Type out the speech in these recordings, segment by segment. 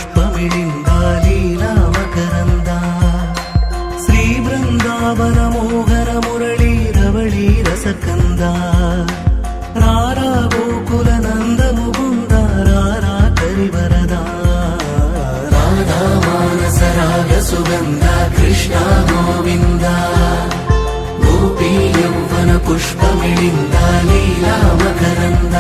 पुष्पमिळिन्द लीला मकरन्द श्री वृन्दावन मोहर मुरळी रवळी रसकन्द रारा गोकुल नन्द मुकुन्द रारा करिवरदा राधा मानस राग सुगन्ध कृष्ण गोविन्द गोपी यौवन पुष्पमिळिन्द लीला मकरन्द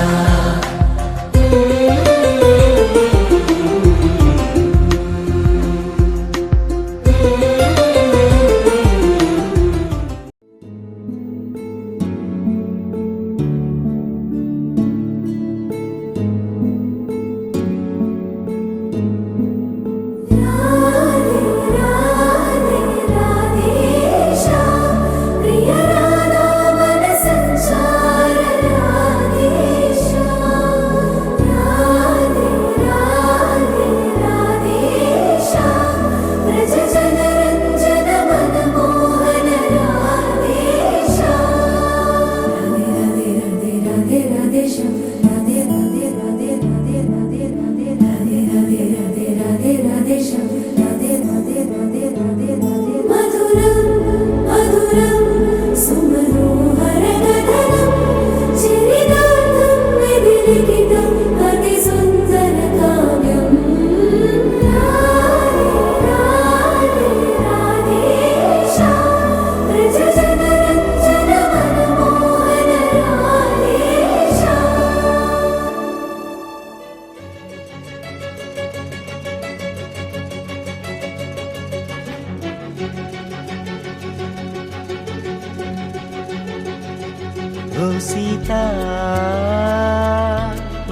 ఓ సీతా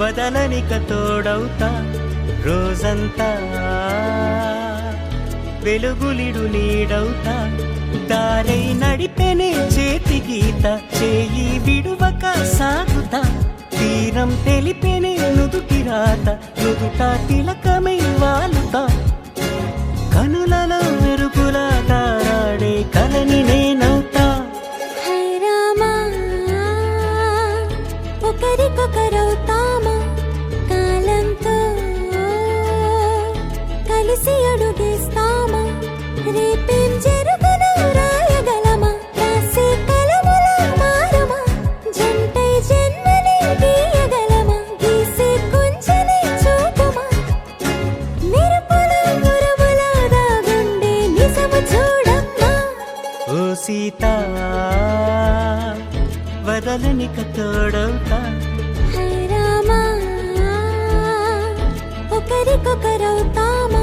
వదలనిక తోడవుతా రోజంతా వెలుగులిడు నీడవుతా దారై నడిపెనే చేతి గీత చేయి విడువక సాగుతా తీరం తెలిపెనే నుదుటి రాత నుదుట తిలకమై వాలుతా కనులలో మెరుపులా తారాడే కలని నేనవుతా ఒకరికొకరవుతామా కాలంతో కలిసి అడుగేస్తామా రేపేం జరుగునో రాయగలమా రాసే కలముల మారమా జంటై జన్మని గీయగలమా గీసే కొంచెని చూపుమా మెరుపుల మురముల దాగుండే నిజము చూడమ్మా ఓ సీతా వదలనిక తోడవుతా రామా ఒకరికొకరవుతామా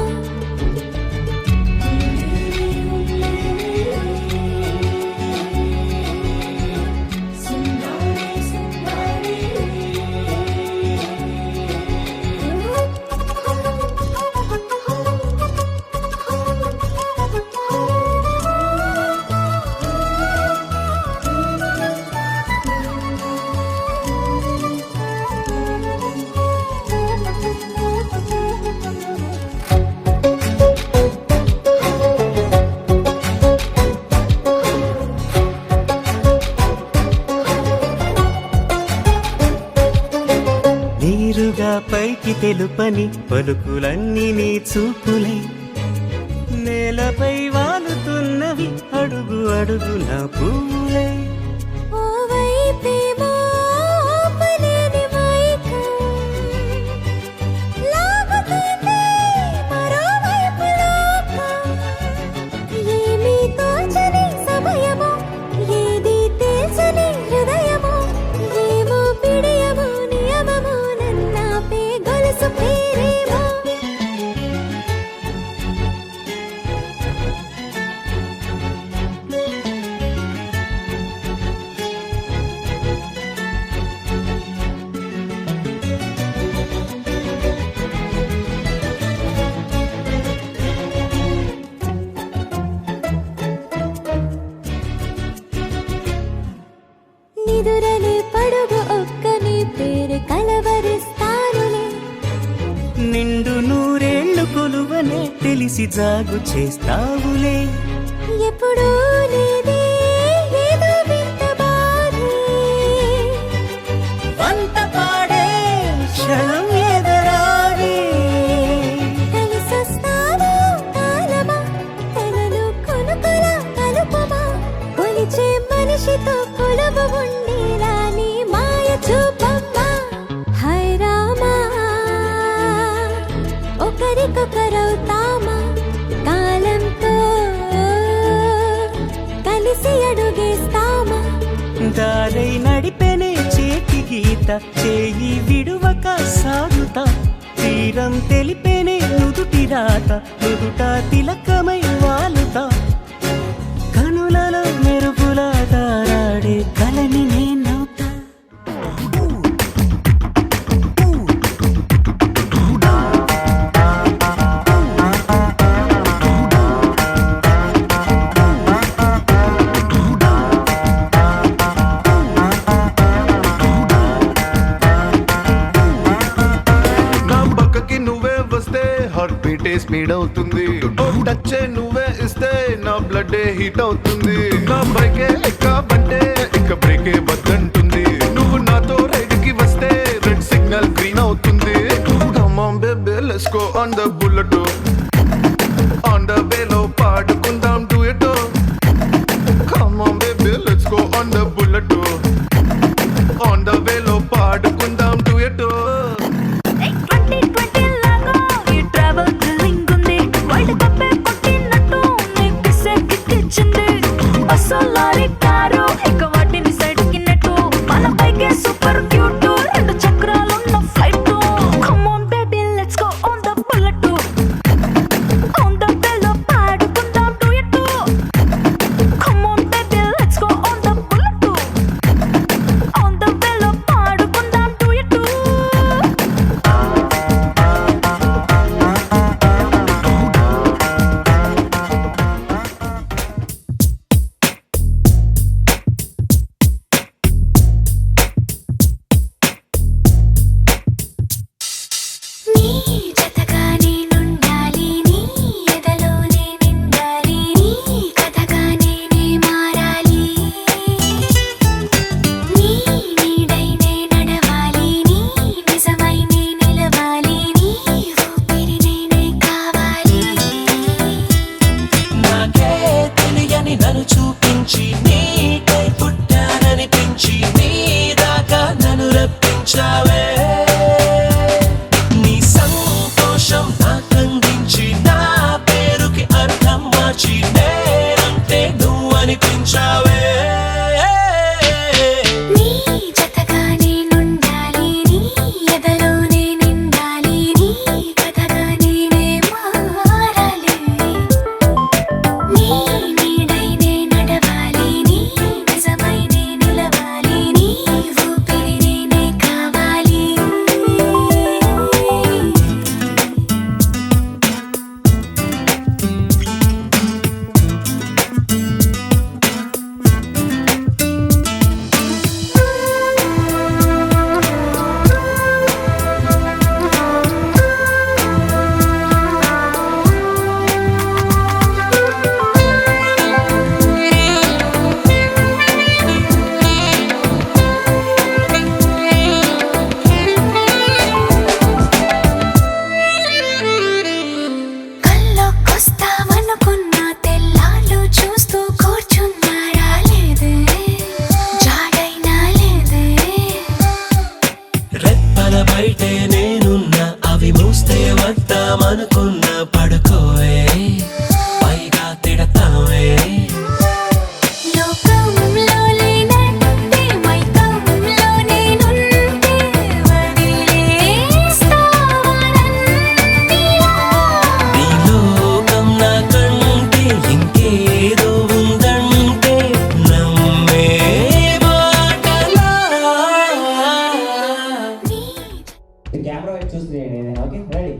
నీరుగా పైకి తెలుపని పలుకులన్నీ నీ చూపులై నేలపై వాలుతున్నవి అడుగు అడుగు నా పూలై ఓవైపేమో ఆపలేని మైకం లాగుతుంది మరోవైపు లోకం ఏమీ తోచని సమయమో ఏది తేల్చని హృదయమో ఏమో పిడియమో నియమమో నన్నాపే గొలుసు పేరేమో నిదురలే పడుగు ఒక్కని పేరు కలవరిస్తానులే నిండు నూరేళ్లు కొలువనే తెలిసి జాగు చేస్తావులే ఎప్పుడూ లేదే ఏదో వింత బాధే వంట పాడే క్షణం ఎదరాడే కలిసి ఒకరికొకరవుతామా కాలంతో కలిసి అడుగేస్తామా దారై నడిపెనే చేతి గీత చేయి విడువక సాగుతా తీరం తెలిపెనే నుదుటి రాత నుదుట తిలకమై వాలుతా కనులలో మెరుపుల తారాడే కలని నేనవుతా హార్ట్ బీటే స్పీడ్ అవుతుంది టచ్ నువ్వే ఇస్తే నా బ్లడ్ హీట్ అవుతుంది నా బైకే ఎక్కాబంటే ఇక బ్రేకే వద్దంటుంది నువ్వు నాతో రైడ్ కి వస్తే రెడ్ సిగ్నల్ గ్రీన్ అవుతుంది come on baby let's go on the bullet on the వేలో పాడుకుందాం duet come on baby let's go on the bullet on the వేలో పాడుకుందాం డ్యూయట్ సూపర్ క్యూట్ రెండు చక్రాలున్న flight come on baby let's go on the bullet on the బెల్లో పాడుకుందాం duet come on baby let's go on the bullet on the బెల్లో పాడుకుందాం duet నన్ను చూపించి నీకై పుట్టాననిపించి నీ దాకా నన్ను రప్పించావే నీ సంతోషం నాకందించి నా పేరుకి అర్థం మార్చి నేనంటే నువ్వు అనిపించావే బయటే నేనున్నా అవి మూస్తే వద్దామనుకున్నా పడుకోవే పైగా తిడతావే నీ లోకం నాకంటే ఇంకేదో ఉందంటే నమ్మే కెమెరా వైపు చూస్తున్నాయి ఓకే రెడీ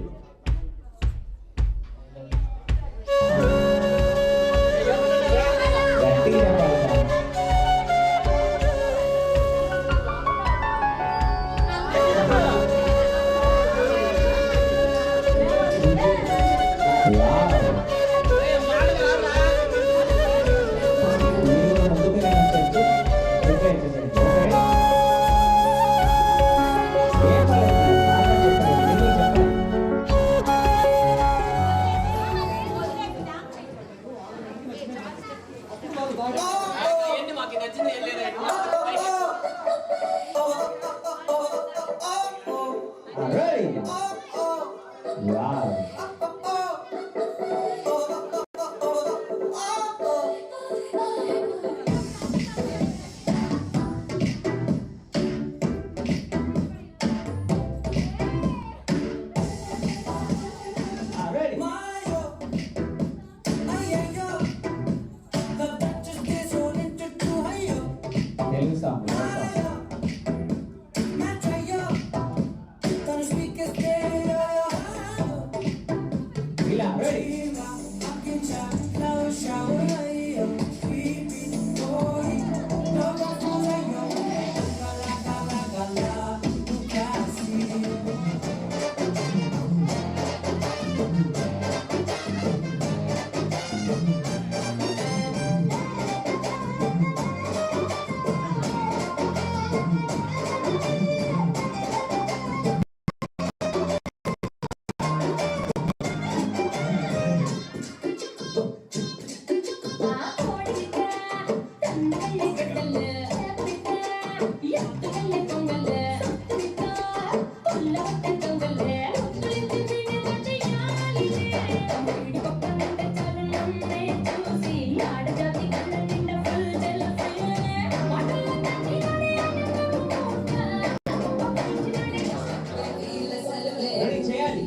Wow. ఇలా రెడీ రెడీ చేయాలి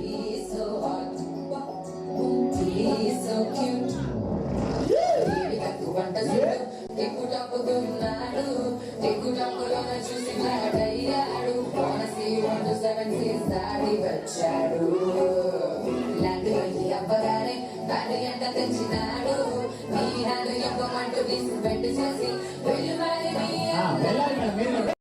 వచ్చాడు లాంటి అవ్వగానే దాని ఎంట తెచ్చినాడు నీ హ్యాండ్ ఎక్కమంటూ పెట్టి చేసి వెళ్ళి మరి వెళ్ళాలి మేడం మీరు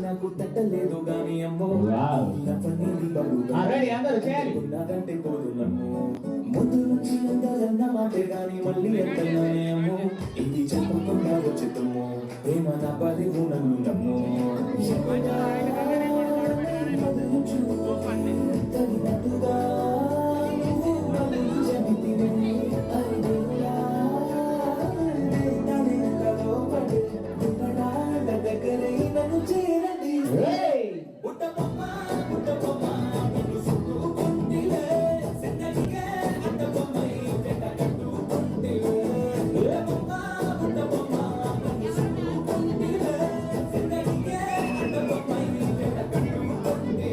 నాకు తట్టలేదు గాని అమ్మో రెడీ అందరూ చేయాలి నాకంటే పోదు నమ్ము ముందు నుంచి ఉండాలన్న మాటే గాని మళ్ళీ ఎంతగానే అమ్మో ఇది చెప్పకుండా వచ్చేతమ్ము ప్రేమ నా పది నన్ను నమ్ము తగినట్టుగా నువ్వు నన్ను చెబితివే అరిదేలా తనేలో పడి దున్నడాట దగ్గరై నన్ను చేరది పుట్టబొమ్మ పుట్టబొమ్మ నిన్ను సుట్టుకుంటిలే సిన్నడిగే అట్టబొమ్మై జట కట్టుకుంటిలే పుట్టబొమ్మ పుట్టబొమ్మ నిన్ను సుట్టుకుంటిలే సిన్నడిగే అట్టబొమ్మై జట కట్టుకుంటిలే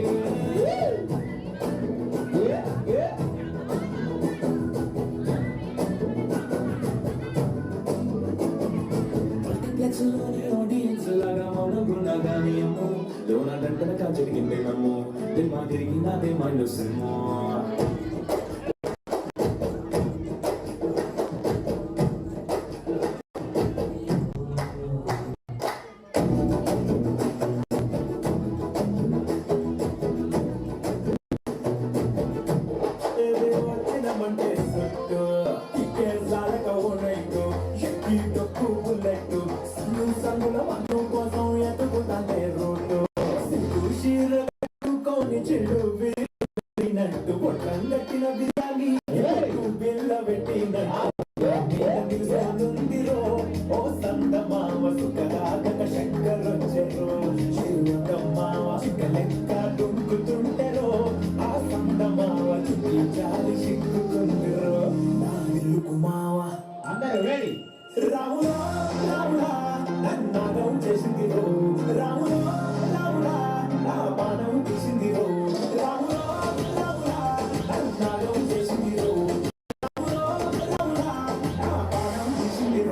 మల్టీప్లెక్స్లోని ఆడియన్స్ లాగా మౌనంగున్నా గానీ అమ్మో లోన గంటనగా జరిగిందే నమ్ము దిమ్మా తిరిగి నాదే మైండ్ వస్తుందో వచ్చినమంటే సుట్టు ఇకే సాలక ఉన్నట్టు ఎక్కి తొక్కు బుల్లెట్టు సంగుల మన్ను కోసం ఎత్తుకుంటే రోడ్డు సిగ్గు షీర కట్టుకొని చెడు వీరినట్టు పొట్టం కట్టిన బిర్యానీ బిల్ల పెట్టినట్టు ఓ సందమావ సుఖరాగక శంకరొచ్చెరో శివకమ్మావ చిక్కలెక్క దుంకుతుంటెరో ఆ సందమావ చుట్టి చాలి సిక్కుతుందిరో నా ఇల్లుకు మావ అందరూ రెడీ రాములా రాములా నన్నాగం చేసిందిరో రాములా రాములా నా బాణం తీసిందిరో రాములా రాములా నన్నాగం చేసిందిరో రాములా రాములా నా బాణం తీసిందిరో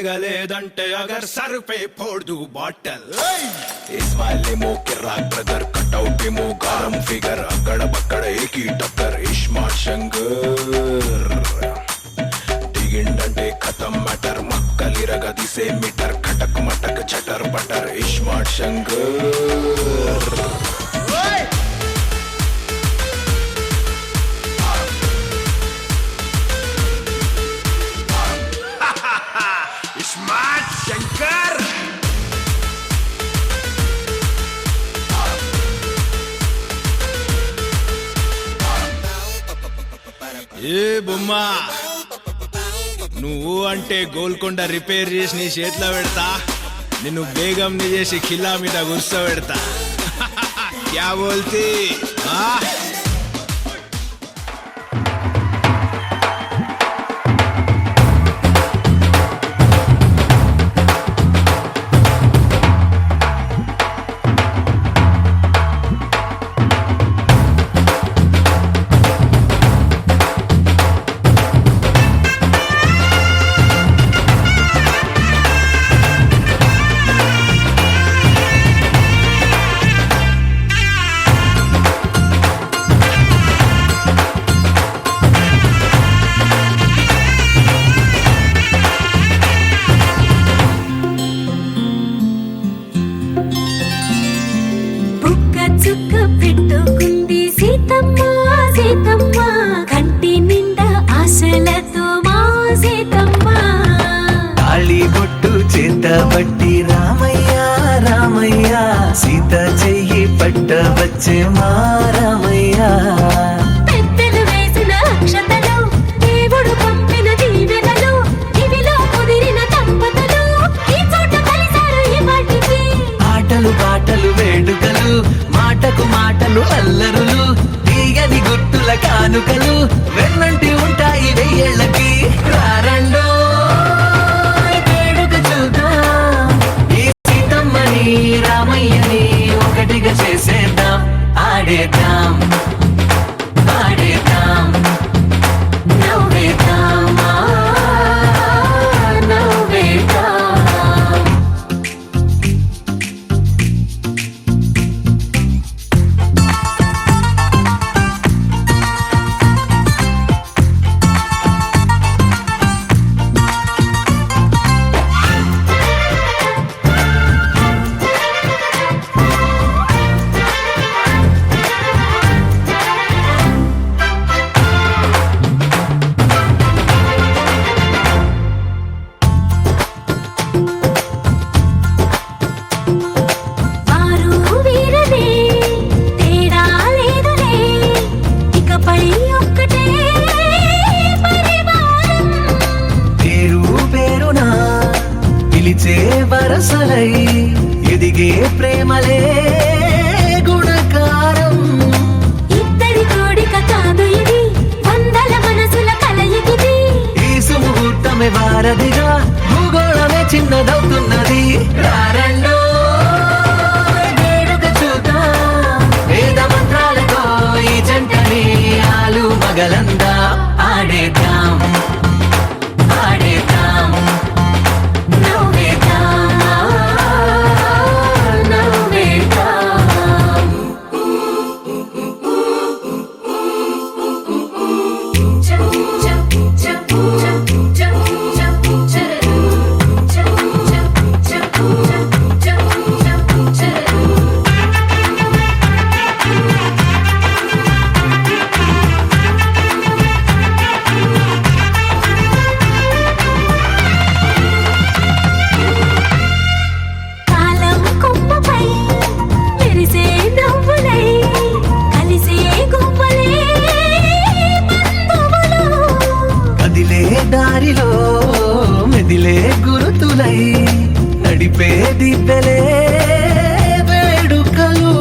దిగలేదంటే అగర్ సర్ పే ఫోడ్దు బాటల్ ఇస్మాయిల్ ఏమో కిరాక్ బ్రదర్ కట్అవుట్ ఏమో గారం ఫిగర్ అక్కడ బక్కడ ఏకీ టక్కర్ ఇస్మార్ట్ శంకర్ దిగిండంటే ఖతం matter మక్కలిరగ దిసే metre Cuttack మటక్ చటర్ butter iSmart Shankar iSmart Shankar ఏ బొమ్మా నువ్వు అంటే గోల్కొండ రిపేర్ చేసి నీ చేతిలో పెడతా నిన్ను బేగం ని చేసి ఖిల్లా మీద కూర్చోబెడతా క్యా బోల్తీ బుక్క చుక్క పెట్టుకుంది సీతమ్మ సీతమ్మ కంటి నిండా ఆశలతో మా సీతమ్మ తాళి బొట్టు చేత బట్టి రామయ్య రామయ్య సీత చెయ్యి పట్ట వచ్చే మా రామయ్య పెద్దలు వేసిన అక్షతలు దేవుడు పంపిన దీవెనలు ఇవిలో కుదిరిన దంపతులు ఈ చోట కలిశారు ఈ వాటికి ఆటలు పాటలు వేడుకలు మాటకు మాటలు అల్లరులు తీయని గుర్తుల కానుకలు వెన్నంటి ఉంటాయి వెయ్యేళ్ళకి రారండో వేడుక చూద్దాం ఈ సీతమ్మని రామయ్యని ఒకటిగా చేసేద్దాం ఆడేద్దాం పాడేద్దాం నవ్వేద్దాం నవ్వేద్దాం వారు వీరనే తేడా లేదులే ఇకపై ఒక్కటే పరివారం పేరు పేరునా పిలిచే వరసలై ఎదిగే ప్రేమలే గుణకారం ఇద్దరి కోడిక కాదు ఇది వందల మనసుల కలయికిది ఈ సుముహూర్తమే వారధిగా భూగోళమే చిన్నదవుతున్నది రారండో వేడుక చూద్దాం వేద మంత్రాలతో ఈ జంటని ఆలు మగలందా ఆడేద్దాం ఆడేద్దాం నవ్వేద్దాం నవ్వేద్దాం కాలం కొమ్మపై మెరిసే నవ్వులై కలిసే గువ్వలే బంధువులు కదిలే దారిలో మెదిలే గురుతులై నడిపే దిబ్బెలే వేడుకలు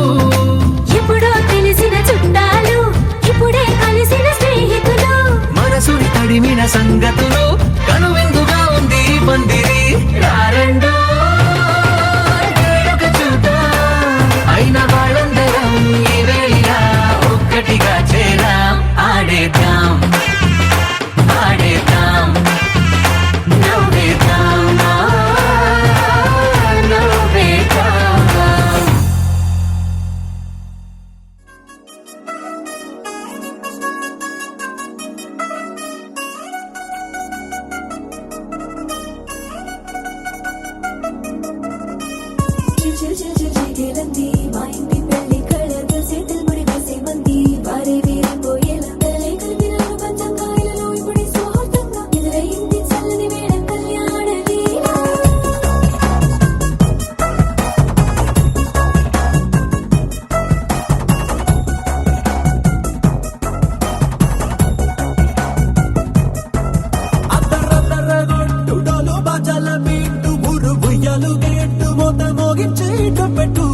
ఎప్పుడో తెలిసిన చుట్టాలు ఇప్పుడే కలిసిన స్నేహితులు మనసుని తడిమిన సంగతులు కనువిందుగా ఉంది ఈ పందిరి రారండో వేడుక చూద్దాం అయిన వాళ్ళందరం ఈ వేళ ఒక్కటిగా చేరాం ఆడేద్దాం ఆడేద్దాం నవ్వేద్దాం పెట్టు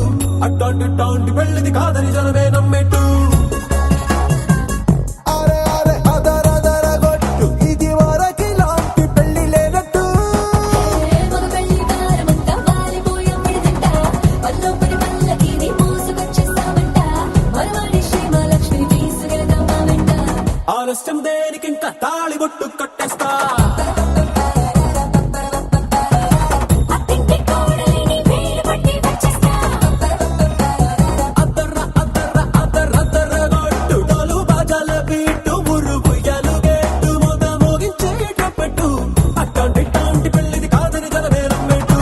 అట్టాంటి పెళ్ళిది కాదని జనమే నమ్మెట్టు ఇది వరకి లాంటి పెళ్లి లేనట్టు మగ పెళ్లి కారమంతా వాలిపోయప్పుడుదంట పల్లొప్పటి పల్లకిని మోసుకొచ్చేస్తామంట మరవాడి శ్రీమహాలక్ష్మిని తీసుకెళ్దామా వెంట ఆలస్యం దేనికింకా తాళిబొట్టు కట్టేస్తా అత్తింటి కోడలిని వేలు పట్టి వచ్చేస్తా అద్దర్ర డోలు బాజాల బీటు మురుగుయ్యలు గేటు మొద మోగించేటట్టు అట్టాంటి పెళ్ళిది కాదని జనమే నమ్మెట్టు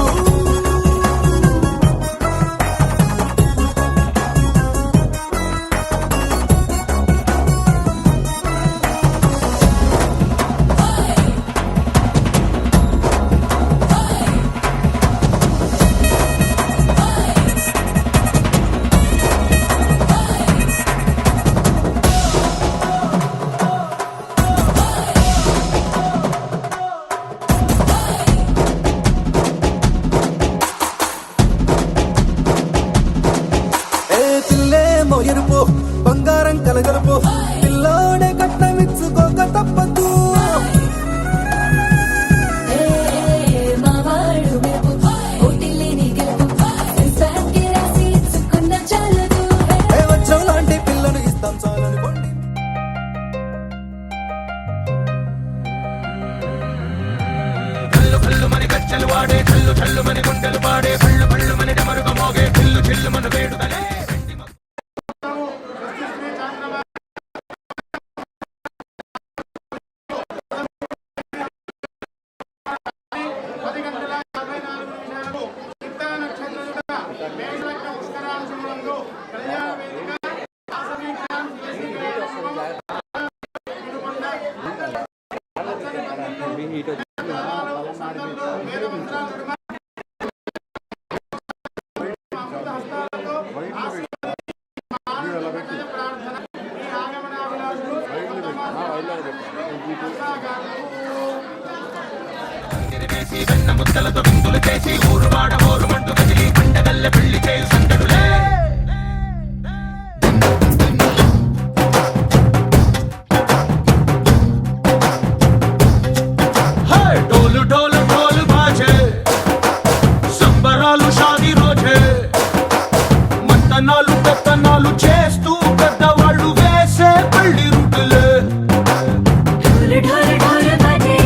పిల్లేమో ఎరుపు బంగారం కలగలుపు పిల్లోడే కట్టమిచ్చుకోక తప్పదు మావాడు మెరుపు ఓటిల్లేని గెలుపు ఫ్యాన్కి రాసి ఇచ్చుకున్న చాలదు వచ్చం లాంటి పిల్లను ఇస్తాం చాలని కొండి కల్లు మని కచ్చలు వాడే చల్లు మని గుండెలు పాడే పళ్ళు మని డమరుగ మోగే చిల్లు మన వేడుదలే వెన్న ముద్దలతో విందులు చేసి ఊరు వాడ ఊరు మంటు కదిలి పండగల్లె పెళ్లి చేయి సందడులే డోలు బాజే సంబరాలు షాదీ రోజే మంతనాలు పెత్తనాలు చేస్తూ పెద్దవాళ్ళు వేసే పెళ్లి రుటులే ఢోలు ఢోలు ఢోలు బాజే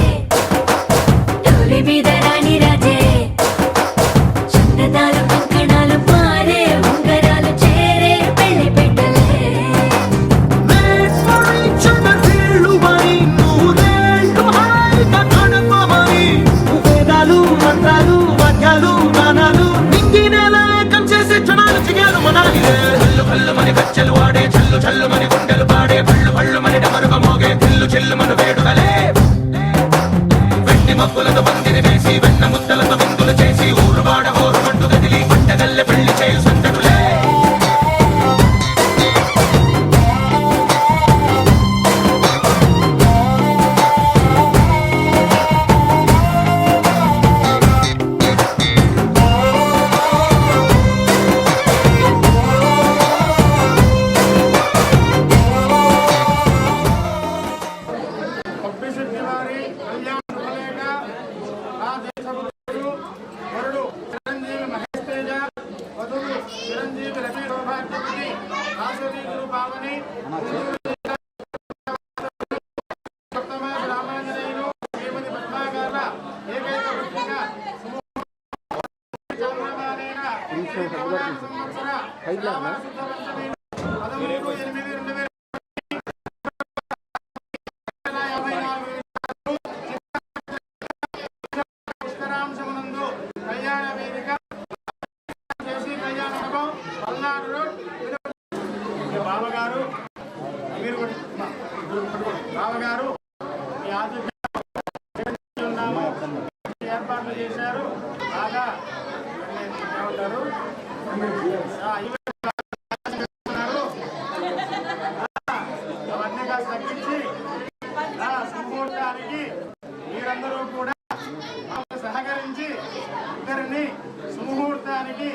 ఢోలి మీద రాణి రాజే చందనాలు కంకణాలు పారే ఉంగరాలు చేరే పెళ్లి పెట్టలే వేదాలు మంత్రాలు వాక్యాలు నానాలు నింగినేల ఏకం చేసే క్షణాలు చిగాలు మనాలిలే కల్లు మని కచ్చలు వాడే చల్లు మని గుండెలు పాడే పళ్ళు మని డమరుగ మోగే చిల్లు మన వేడుదలే వెండి మబ్బులతో పందిరి వేసి వెన్న ముద్దలతో విందులు చేసి ఊరు వాడ ఊరు మంటు గదిలి పంటగల్లె పెళ్లి చేయు సందడులే బావగారు మీ ఆతిథ్యం ఏర్పాట్లు చేశారు బాగా ఏమంటారు అవన్నీ కాస్త తగ్గించి సుముహూర్తానికి మీరందరూ కూడా సహకరించి ఇద్దరిని సుముహూర్తానికి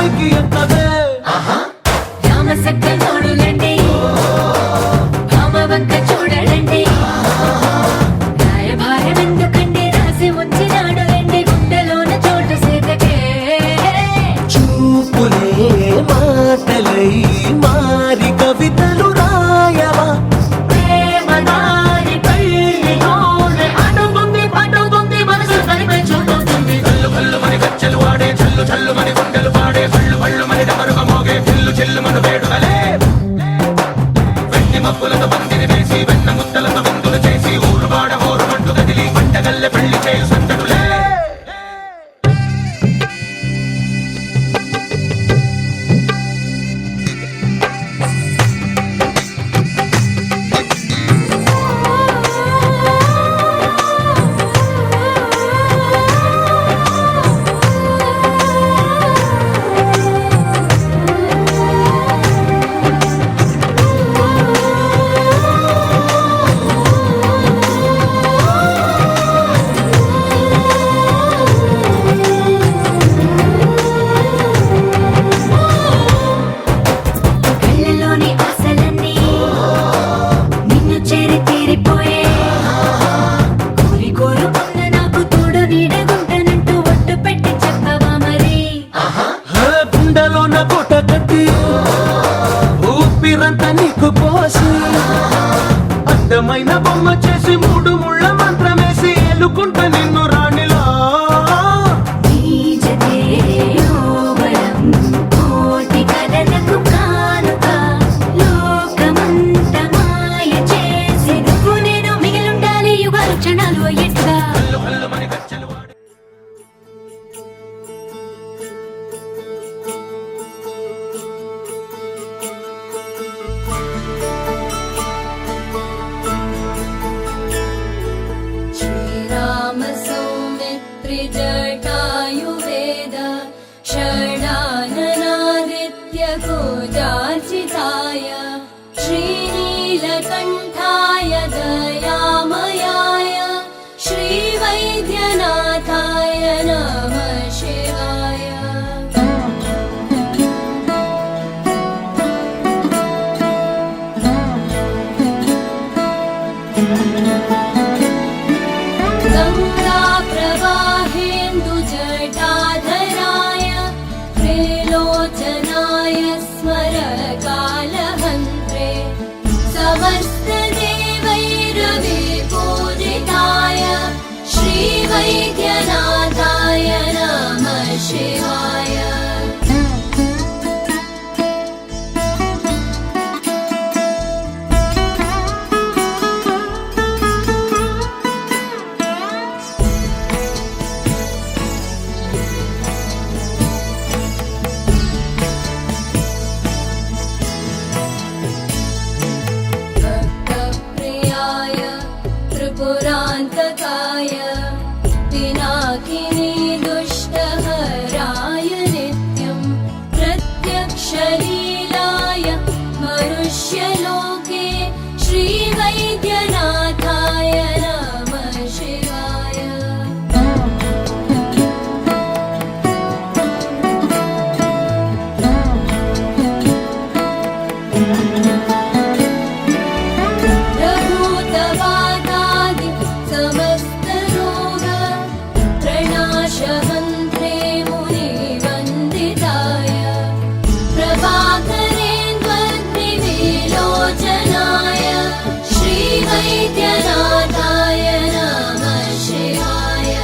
పైకి ఎక్కదే రామసక్క నోడులండి భామవంక చూడడండి రాయభారం ఎందుకండి రాసి ఉంచినాడు రండి గుండెలోన చోటు సేతకే చూపులే మాటలై మారి కవితలు రాయవా ప్రేమదారి పెళ్ళిలోనే అడుగుంది పడుగుంది మనసు కలిపే చూడుతుంది కల్లు కల్లు మని గజ్జలు వాడే చల్లు చల్లు మని గుండెలు పాడే పళ్ళు పళ్ళు మని డమరుగ మోగే చిల్లు చిల్లు మను వేడుకలే వెన్ని మబ్బులతో పందిరి వేసి వెన్న ముద్దలతో విందులు చేసి ఊరు వాడ ఊరు మంటు కదిలి పంటగల్లె పెళ్లి చేయు సందడులే కళ్ళలోని ఆశలన్నీ నిన్ను చేరి తీరిపోయే కోరి కోరుకున్న నాకు తోడు నీడగుంటనంటూ ఒట్టు పెట్టి చెప్పవా మరి గుండెలోన కోట కట్టి ఊపిరంతా నీకు పోసి అందమైన బొమ్మ చేసి మూడు ముళ్ళ మంత్రమేసి ఎలుకుంటా నిన్ను రాణిలా నీజతే యోవరం కోటి కలలకు కానుక లోకమంత మాయ చేసి నువ్వు నేను మిగిలుండాలి యుగాలు క్షణాలు అయ్యేట్టుగా కల్లు కల్లు మని గజ్జలు వాడే श्रीराम सौमित्रि जटायुवेद षडाननादित्य गोजार्चिताय श्रीनीलकण्ठाय दयामयाय श्रीवैद्यनाथाय नमः शिवाय गंगा प्रवाहेन्दुजटाधराय त्रिलोचनाय स्मरकालहन्त्रे समस्तदेवैरविपूजिताय श्रीवैद्यनाथाय नमः शिवाय भक्तप्रियाय त्रिपुरान्तकाय पिनाकिनी दुष्टहराय नित्यं प्रत्यक्षलीलाय मनुष्यलोके श्रीवैद्यनाथाय नमः शिवाय प्रभूतवादादि समस्तरोग प्रणाशहन्त्रे मुनिवन्दिताय प्रभाकरेन्द्वग्निविलोचनाय श्रीवैद्यनाथाय नमः शिवाय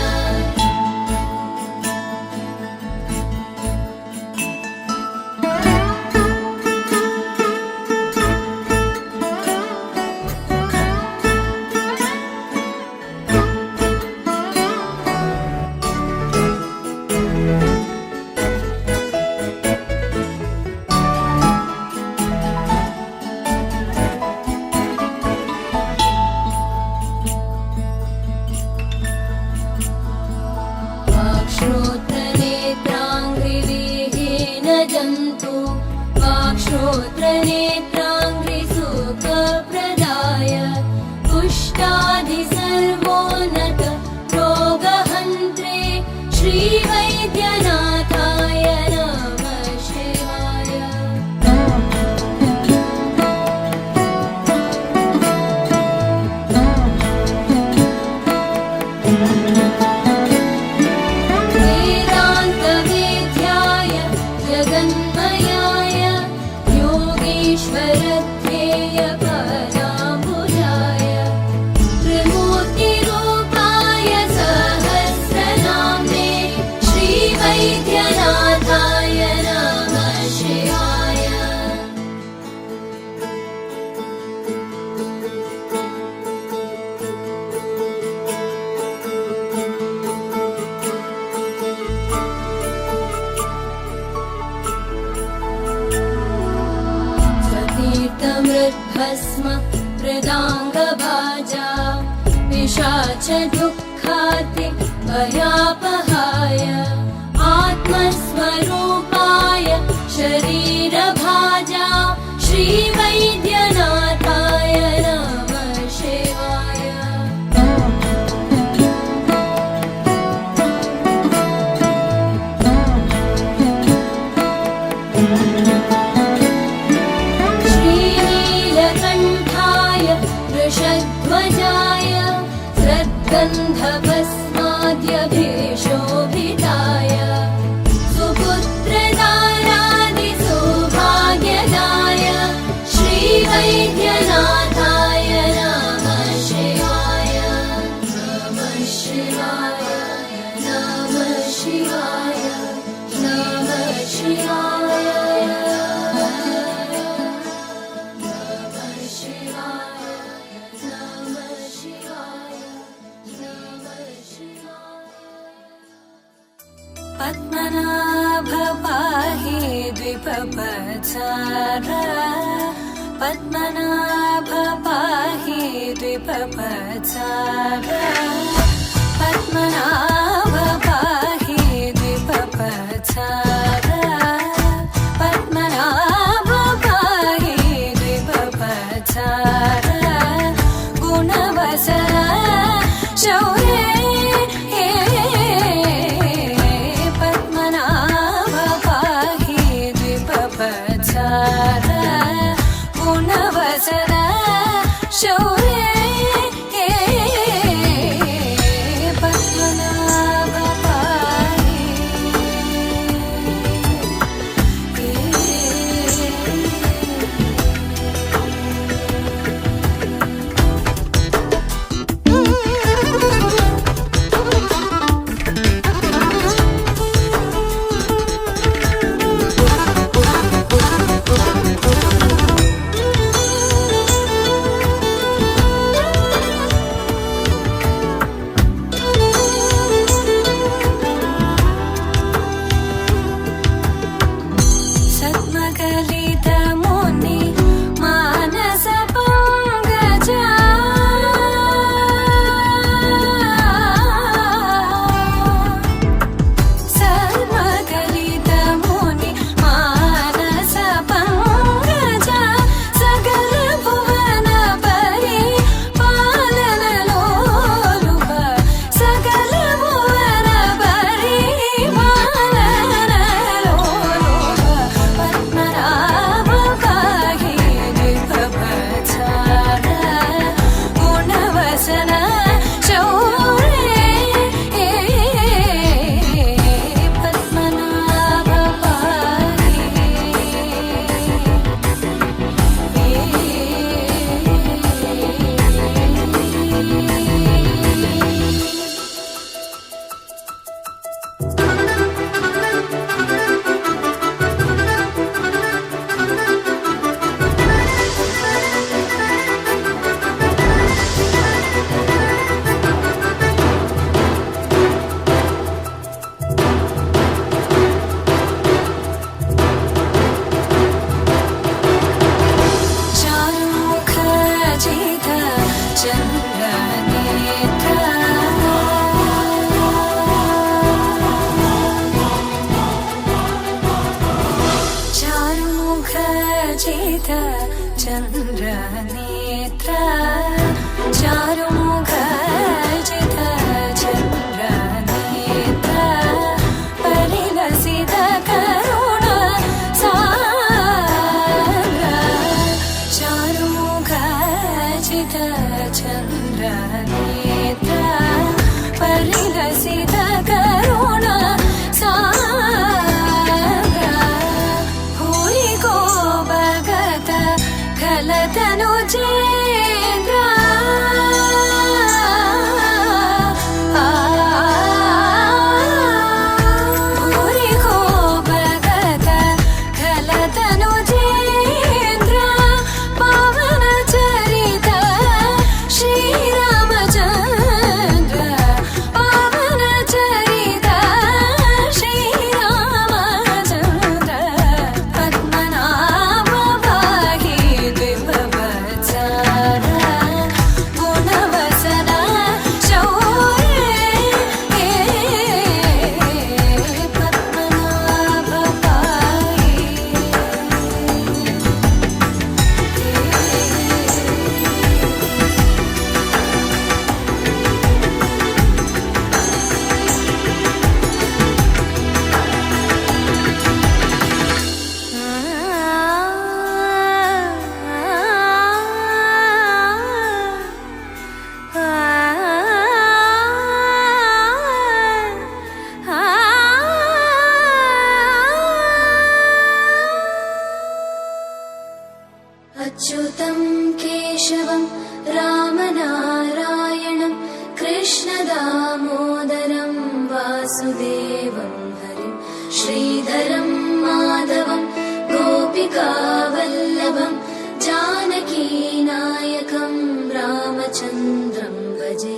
च दुःखाते भयापहाय आत्मस्वरूपाय शरीरभाजा श्रीवैद्यनाथाय नमः शिवाय। श्रीनीलकण्ठाय वृषध्वजाय सद्गन्धभस्माद्यभीषोभिताय सुपुत्रदारादिसौभाग्यदाय श्रीवैद्यनाथाय नमः शिवाय। नमः शिवाय नमः शिवाय नमः शिवाय नमः शिवाय नमः शिवाय नमः शिवाय। पद्मनाभ पाहि द्विपपचार पद्मनाभ पाहि द्विपपचार पद्मनाभ पाहि द्विपपचार पद्मनाभ पाहि द्विपपचार गुणवसर शौर्ये पद्मनाभ पाहि द्विपपचार गुणवसर शौर्ये पद्मनाभ पाहि सद्मकलितमुनि मानसपङ्कजा सद्मकलितमुनि मानसपङ्कजा सकलभुवनपरि पालनलोलुप सकलभुवनपरि पालनलोलुप पद्मनाभ पाहि द्विपपचार गुणवसन शौर्ये पद्मनाभ पाहि चारुमुखजित चन्द्रनेत्र चारुमुखजित चन्द्रनेत्र चारुमुखजित चन्द्रनेत्र परिलसित करुण सागर चारुमुखजित चन्द्रनेत्र परिलसित करुण सागर भूरि को भगत खलतनु चेन्द्र भूरि को भगत खलतनु चेन्द्र पावन चरित श्रीरामचन्द्र पावन चरित चन्द्रं भजे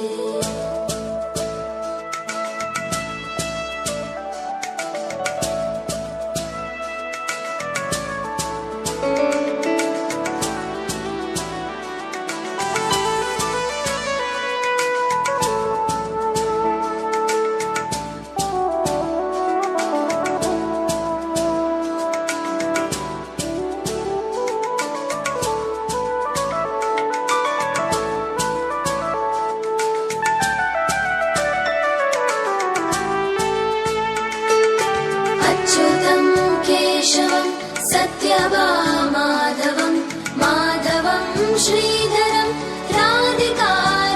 अच्युतं केशवं सत्यभामाधवं माधवं श्रीधरं राधिका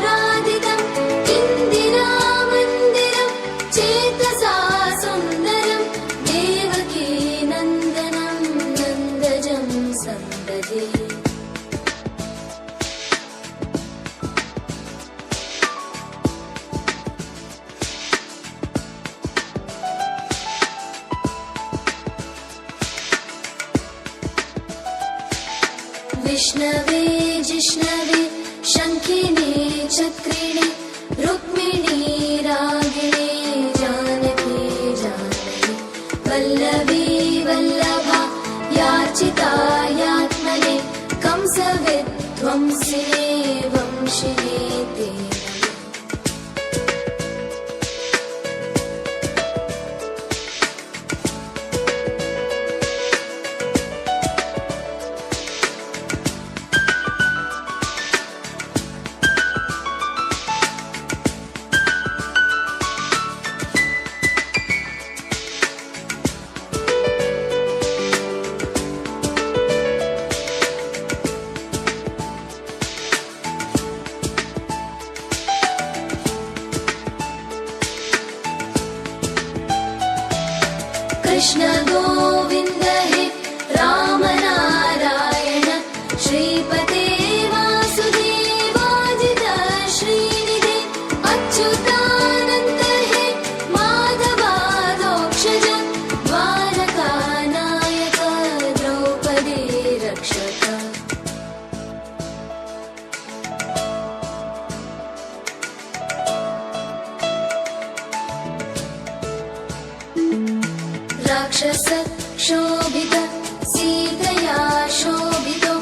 राधितं इन्दिरामन्दिरं चेतसा सुन्दरं देवकी नन्दनं नन्दजं सन्ददे विष्णवे जिष्णवे शङ्खिने चक्रिणे रुक्मिणी रागिणे जानकी जानकी वल्लभी वल्लभा याचिता यात्मने कंसविध्वंसिने वंशिने ते नमः कृष्ण गोविन्द हे राम नारायण श्रीपते वासुदेवाजित श्रीनिधे अच्युतानन्द हे माधवादोक्षज द्वारकानायक द्रौपदी रक्षक राक्षस क्षोभित सीतया शोभितो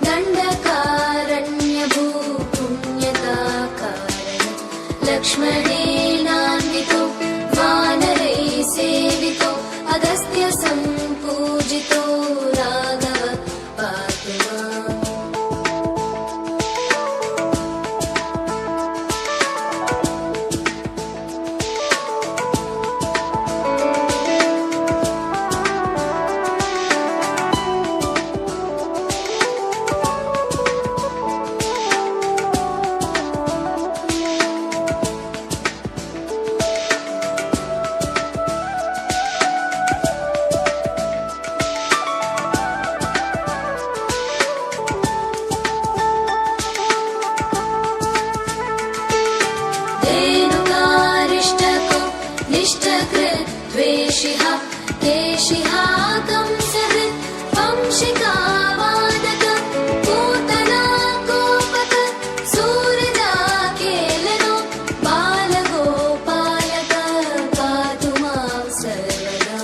दण्डकारण्यभू पुण्यता कारण लक्ष्मणेनान्वितो वानरैः सेवितो अगस्त्य सम्पूजितो राघव पातु माम् धेनुकारिष्टको निष्ठकृत् द्वेषिः केशिः कंसहृत् वंशिका वादक पूतना गोपक सूरजा केलनो बालगोपालक पातु मां सर्वदा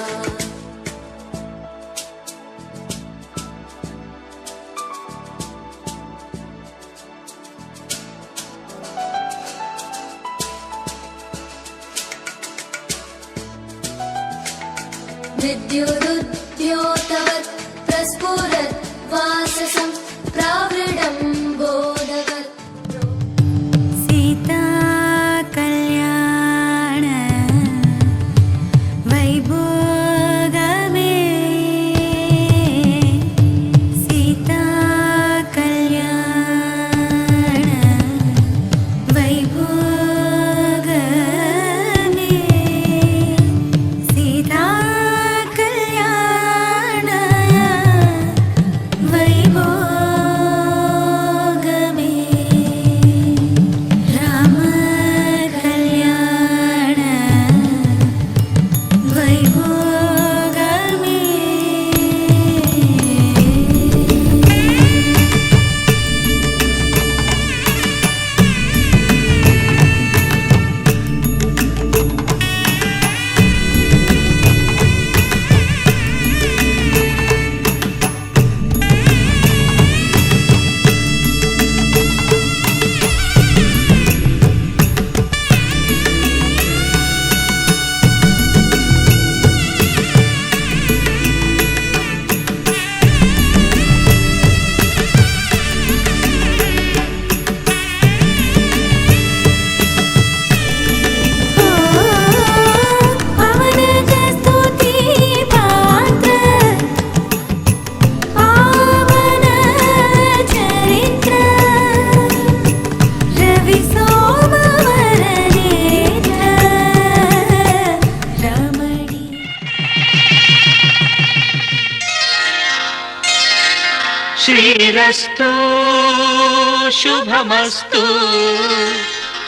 विद्युदुद्योतवत् प्रस्फुरत् वाससं प्रावृढं बोधवत् सीता कल्याण वैभोगमे सीता कल्याण वैभोगमे सीता कल्याण శ్రీరస్తు శుభమస్తు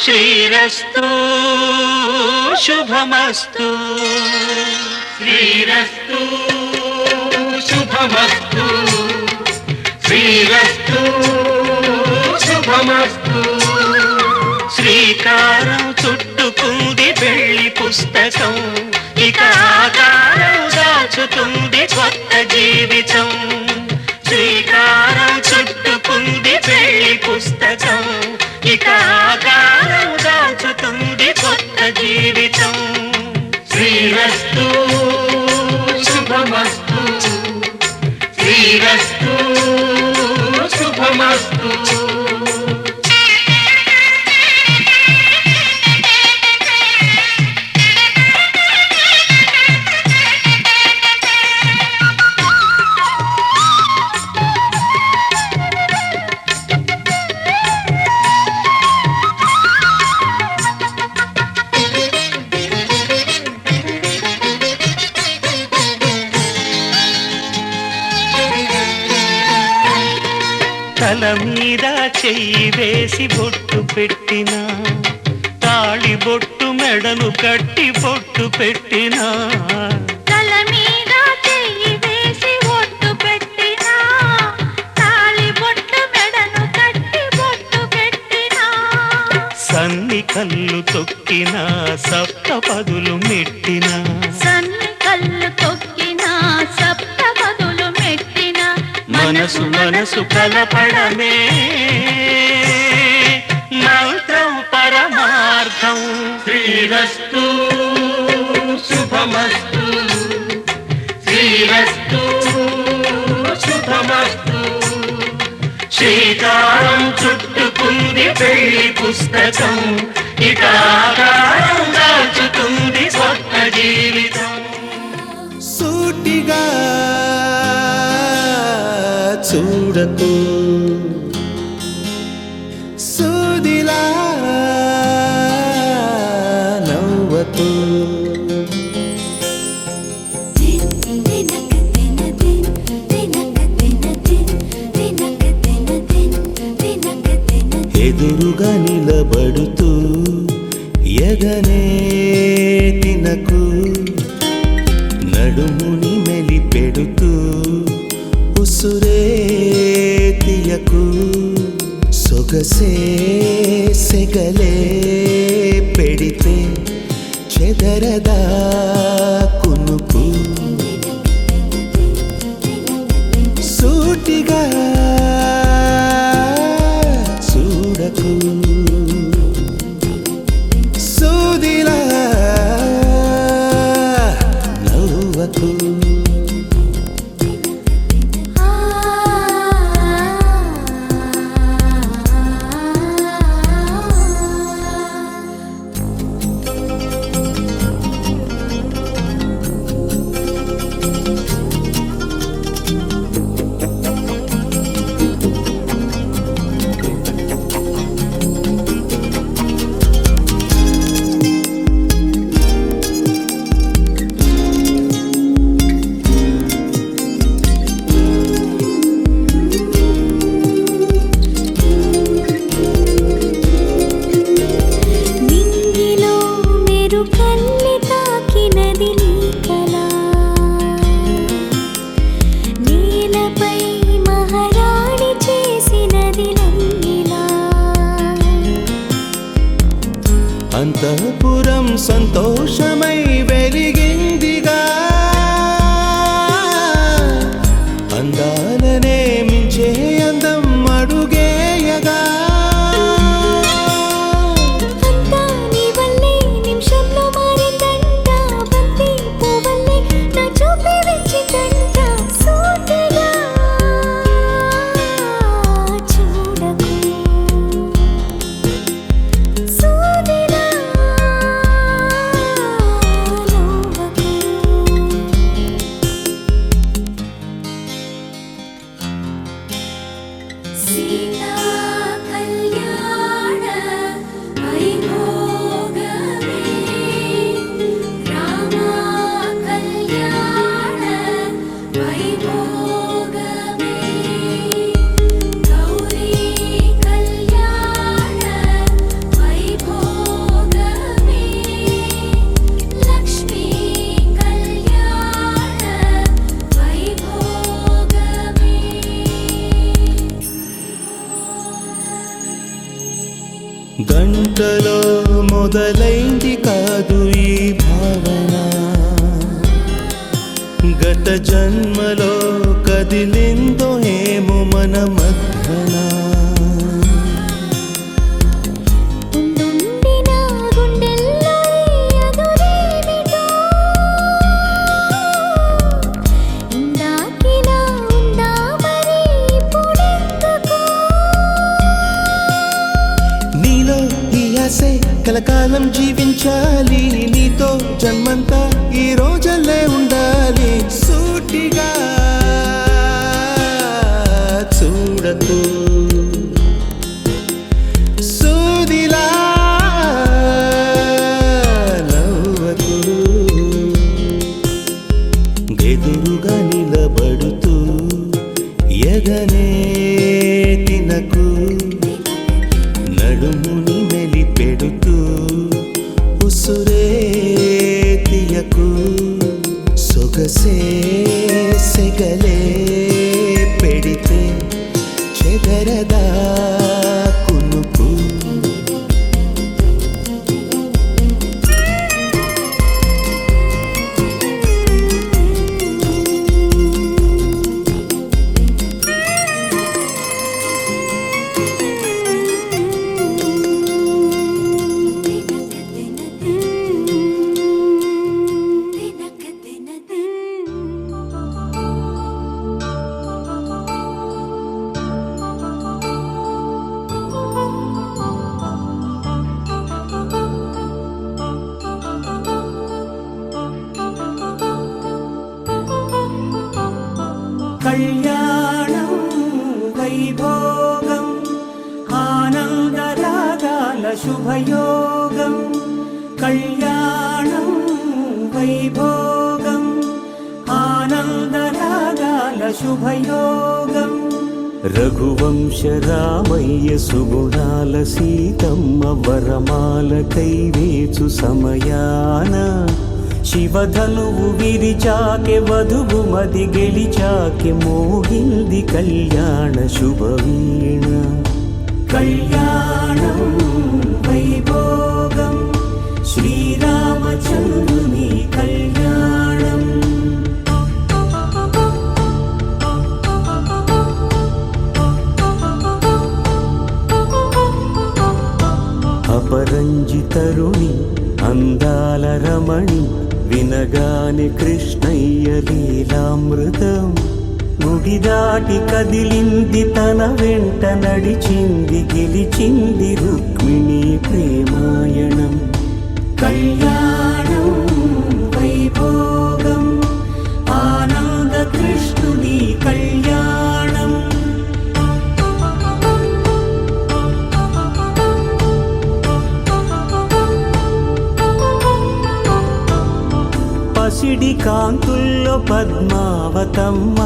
శ్రీరస్తు శుభమస్తు శ్రీరస్తు శుభమస్తు శ్రీరస్తు శుభమస్తు శ్రీకారం చుట్టుకుంది పెళ్లి పుస్తకం ఇక ఆకారం దాచుతుంది కొత్త జీవితం శ్రీకారం చుట్టుకుంది పెళ్లి పుస్తకం ఇక ఆకారం దాచుతుంది కొత్త జీవితం శ్రీరస్తు శుభమస్తు శ్రీరస్తు శుభమస్తు తల మీద చెయ్యి వేసి బొట్టు పెట్టిన తాళి బొట్టు మెడను కట్టి బొట్టు పెట్టిన తల మీద చెయ్యి వేసి బొట్టు పెట్టినా తాళి బొట్టు మెడను కట్టి బొట్టు పెట్టినా సన్ని కళ్ళు తొక్కిన సప్త పదులు మెట్టిన సన్ని కళ్ళు తొక్కినా సప్త పదులు మెట్టినా మనసు మనసు కలపడమే మంత్రం పరమార్థం శ్రీరస్తు శుభమస్తు శ్రీరస్తు శుభమస్తు శ్రీకారం చుట్టుకుంది పెళ్లి పుస్తకం ఇక ఆకారం దాచుతుంది కొత్త జీవితం సూటిగా చూడకు సూదిలా నవ్వకు ఎదురుగా నిలబడుతూ ఎగనే తినకు నడుముని మెలిపెడుతూ ఉసురే తీయకు సొగసే సెగలే పెడితే చెదరదా కునుకు సూటిగా చూడకు సూదిలా నవ్వకు నింగిలో మెరు కల్లి తాకినది నీ కళ నేలపై మహారాణి చేసినది నన్నిలా అంతఃపురం సంతోషమై వెలిగిందిగా అందాలనే మించే అందం అడుగేయగా అంతా నీ వల్లే నిమిషంలో మారిందంట బంతి పువ్వల్లే నా చూపే వెచ్చిదంట సూటిగా చూడకు సూదిలా గంటలో మొదలైంది కాదు ఈ భావన, గత జన్మలో కదిలిందో ఏమో మన మధ్యన. ఉండుండిన గుండెల్లో ఈ అదురేమిటో, ఇందాకిలా ఉందా మరి ఇప్పుడెందుకో. నీలో ఈ ఆశే కలకాలం జీవించాలి, నీతో జన్మంతా ఈ రోజల్లే ఉండాలి. సూటిగా చూడకు, సూదిలా నవ్వకు, ఎదురుగా నిలబడుతూ ఎగనే తినకు, నడుముని మెలిపెడుతూ ఉసురే తీయకు, సొగసే సెగలే పెడితే చెదరదా కునుకు. కళ్యాణం వైభోగం ఆనందరాగాల శుభయోగం. కళ్యాణం వైభోగం ఆనందరాగాల శుభయోగం. రఘువంశ రామయ్య సుగుణాల సీతమ్మ వరమాల కైవేచు సమయాన, శివధనువు విరిచాకె వధువు మది గెలిచాకె మోగింది కళ్యాణ శుభవీణ. కళ్యాణం వైభోగం శ్రీరామచంద్రుని కళ్యాణం. అపరంజితరుణి అందాల రమణి, వినగానే కృష్ణయ్య లీలామృతం. గుడి దాటి కదిలింది తన వెంట నడిచింది, గెలిచింది రుక్మిణి ప్రేమాయణం. కళ్యాణం వైభోగం ఆనంద కృష్ణుని కళ్యాణం. పసిడి కాంతుల్లో పద్మావతమ్మ,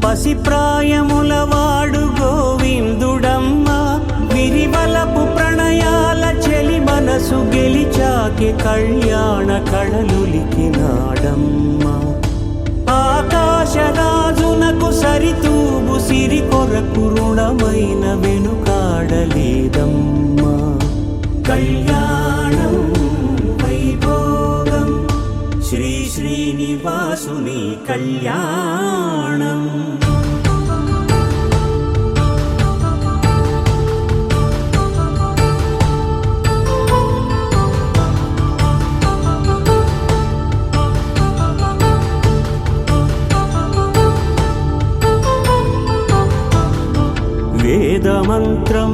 పసిప్రాయముల వాడు గోవిందుడమ్మ. విరివలపు ప్రణయాల చెలి మనసు గెలిచాకే కళ్యాణ కళలులికినాడమ్మ. ఆకాశరాజునకు సరితూబు సిరి కొరకు రుణమైన వెనుకాడలేదమ్మా. కళ్యాణం వైభోగం శ్రీ శ్రీనివాసుని కళ్యాణం. వేదమంత్రం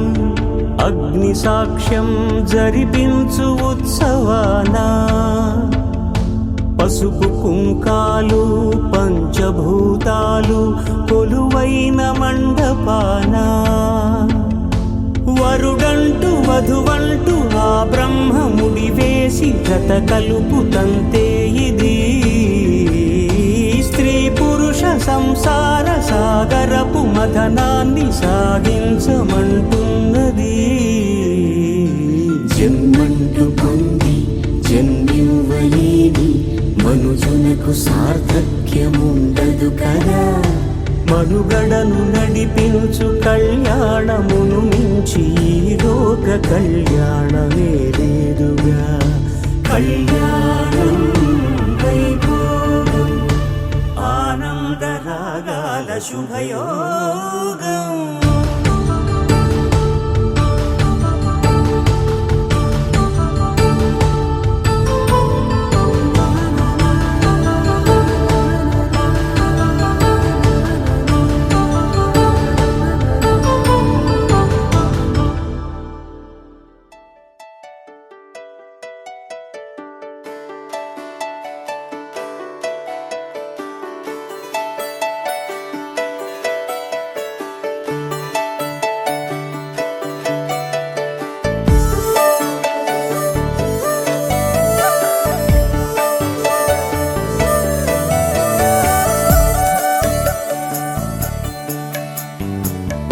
అగ్ని సాక్ష్యం జరిపించు ఉత్సవానా, పసుపు కుంకాలు పంచభూతాలు కొలువైన మండపానా. వరుడంటూ వధువంటూ ఆ బ్రహ్మముడి వేసి జత కలుపు తంతే ఇది. స్త్రీ పురుష సంసార సాగరపు మథనాన్ని సాగించమంటున్నది. జన్మంటూ పొంది జన్మివ్వలేని మనుజునకు సార్థక్యముండదు కదా. మనుగడను నడిపించు కళ్యాణమును మించి ఈ రోజు లోక కళ్యాణమే లేదుగా కళ్యాణం వైభోగం ఆనంద రాగాల శుభయోగం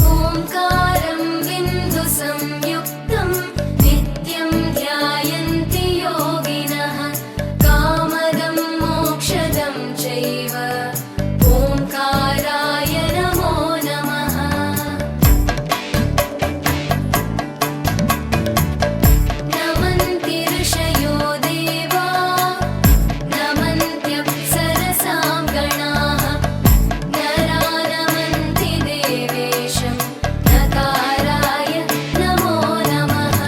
ఓంకారం బిందు సంయుక్తం నిత్యం ధ్యాయంతి యోగినః కామదం మోక్షదం చైవ ఓంకారాయ నమో నమః నమంతి ఋషయో దేవా నమంత్యప్సరసాం గణాః నరా నమంతి దేవేశం నకారాయ నమో నమః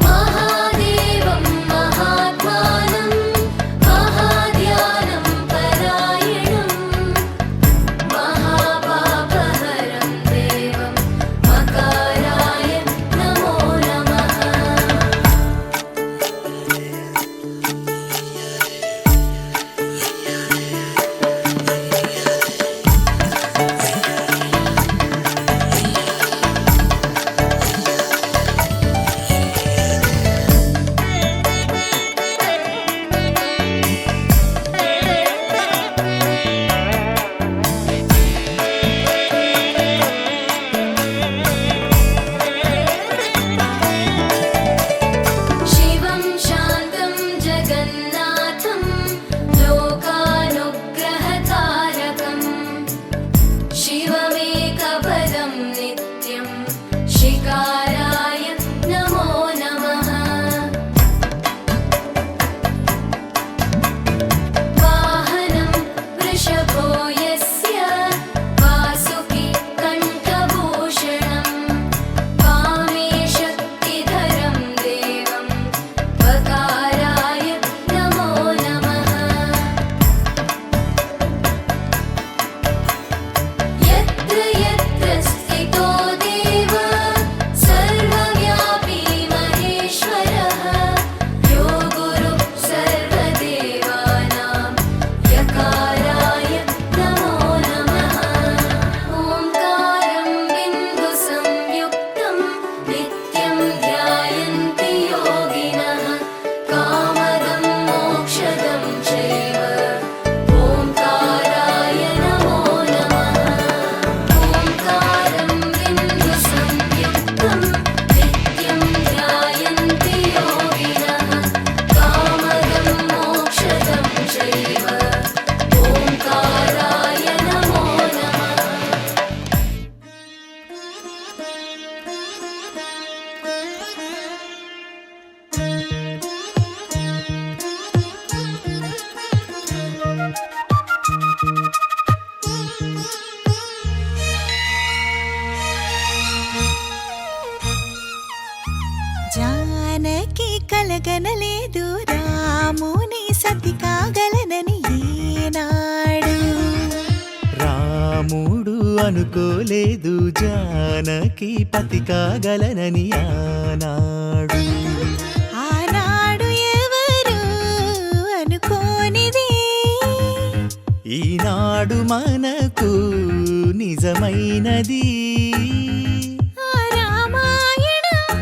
మహాదేవం మహాత్మానం మహాధ్యానం పరాయణం మహాపాపహరం దేవం మకారాయ నమో నమః శివం శాంతం జగన్నాథం లోకానుగ్రహకారకం శివమేకపదం నిత్యం శికారాయ నమో నమః వాహనం వృషభో యస్య వాసుకి కంఠభూషణం వామే శక్తిధరం దేవం వకారాయ నమో నమః యత్ర యత్ర స్థితో దేవ సర్వవ్యాపీ మహేశ్వరః యో గురుః సర్వదేవానాం యకారాయ నమో నమః ఓంకారం బిందు సంయుక్తం నిత్యం ధ్యాయంతి యోగినః కామదం మోక్షదం చైవ ఓంకారాయ నమో నమః ఓంకారం బిందు సంయుక్తం నిత్యం ధ్యాయంతి యోగినః కామదం మోక్షదం చైవ ఓంకారాయ నమో నమః జానకి కలగనలేదు రాముని సతి కాగలనని ఏనాడు రాముడు అనుకోలేదు జానకి పతి కాగలనని ఆనాడు ఆనాడు ఎవరు అనుకోనిది ఈనాడు మనకు నిజమైనది ఆ రామాయణం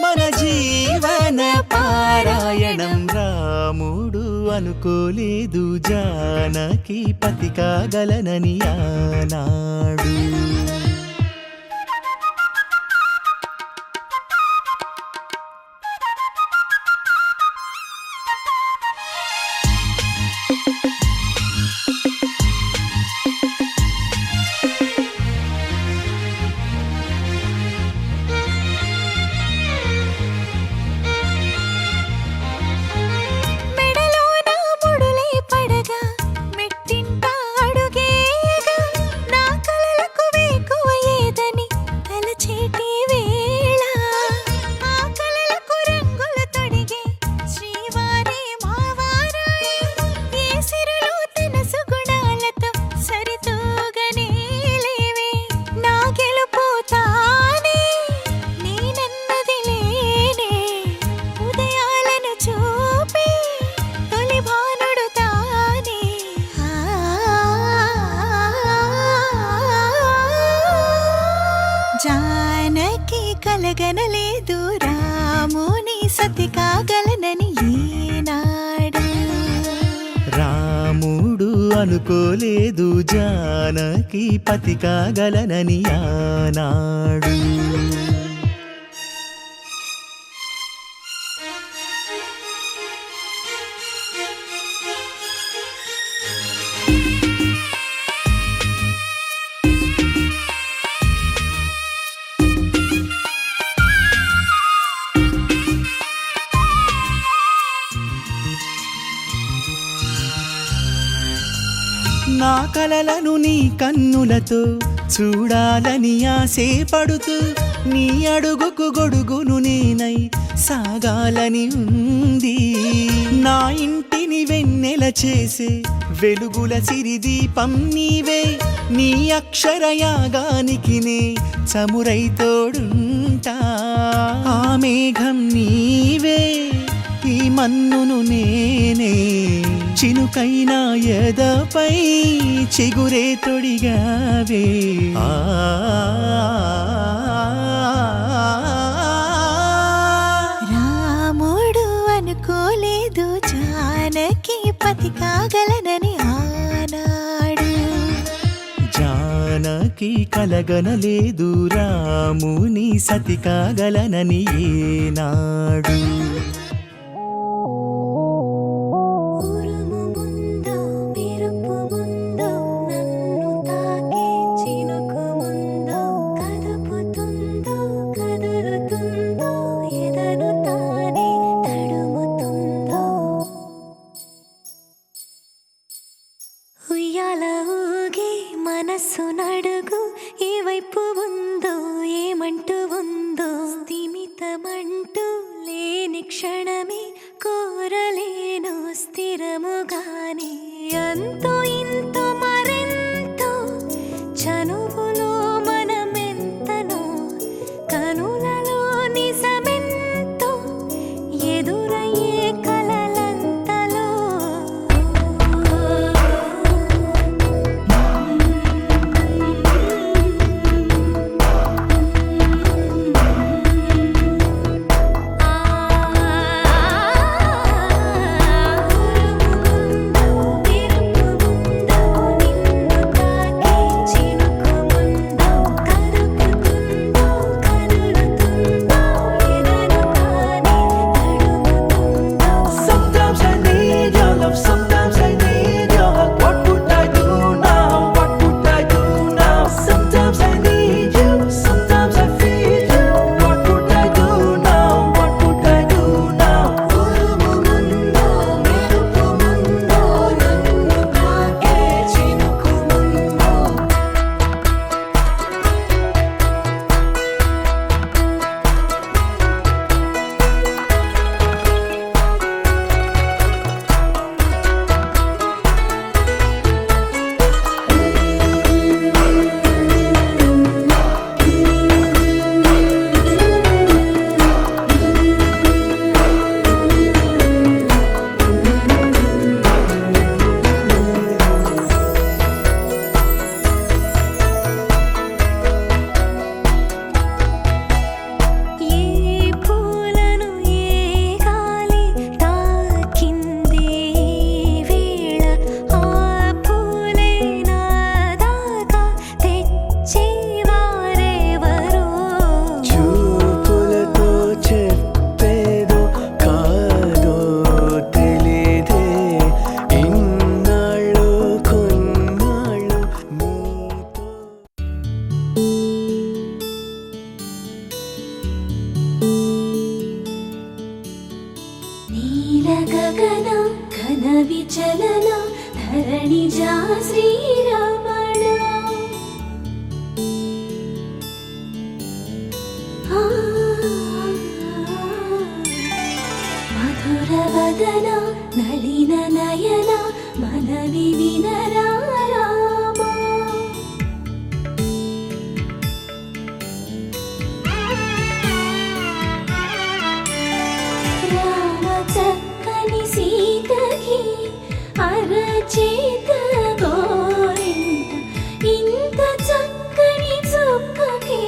మన జీవన పారాయణం రాముడు అనుకోలేదు జానకి పతి కాగలనని ఆనాడు జానకి కలగనలేదు రాముని సతి కాగలనని ఈనాడు. రాముడు అనుకోలేదు జానకి పతి కాగలనని ఆనాడు. నా కలలను నీ కన్నులతో చూడాలని ఆశే పడుతూ నీ అడుగుకు గొడుగును నేనై సాగాలని ఉంది. నా ఇంటిని వెన్నెల చేసే వెలుగుల సిరిదీపం నీవే. నీ అక్షరయాగానికి నే చమురై తోడుంటా. ఆ మేఘం నీవే, ఈ మన్నును నేనే. చినుకైనా ఎదపై చిగురే తొడిగావే. రాముడు అనుకోలేదు జానకి పతి కాగలనని ఆనాడు. జానకి కలగనలేదు రాముని సతి కాగలనని ఏనాడు. మనస్సు నడుగు ఏ వైపు ఉందో ఏమంటూ ఉందో. స్థిమితమంటూ లేని క్షణమే కోరలేను స్థిరముగానే. అంతో ఇంతో మరెంతో చనువులో మనమెంతనో కనులలో నిజమెంతో ఎదురయ్యే కలలంతలో. గగన ఘన విచలన ధరణిజా శ్రీరమణ. మధుర వదన నళిన నయన మనవి వినరా రామా. చక్కని సీతకి అరచేత గోరింట ఇంత చక్కని చుక్కకి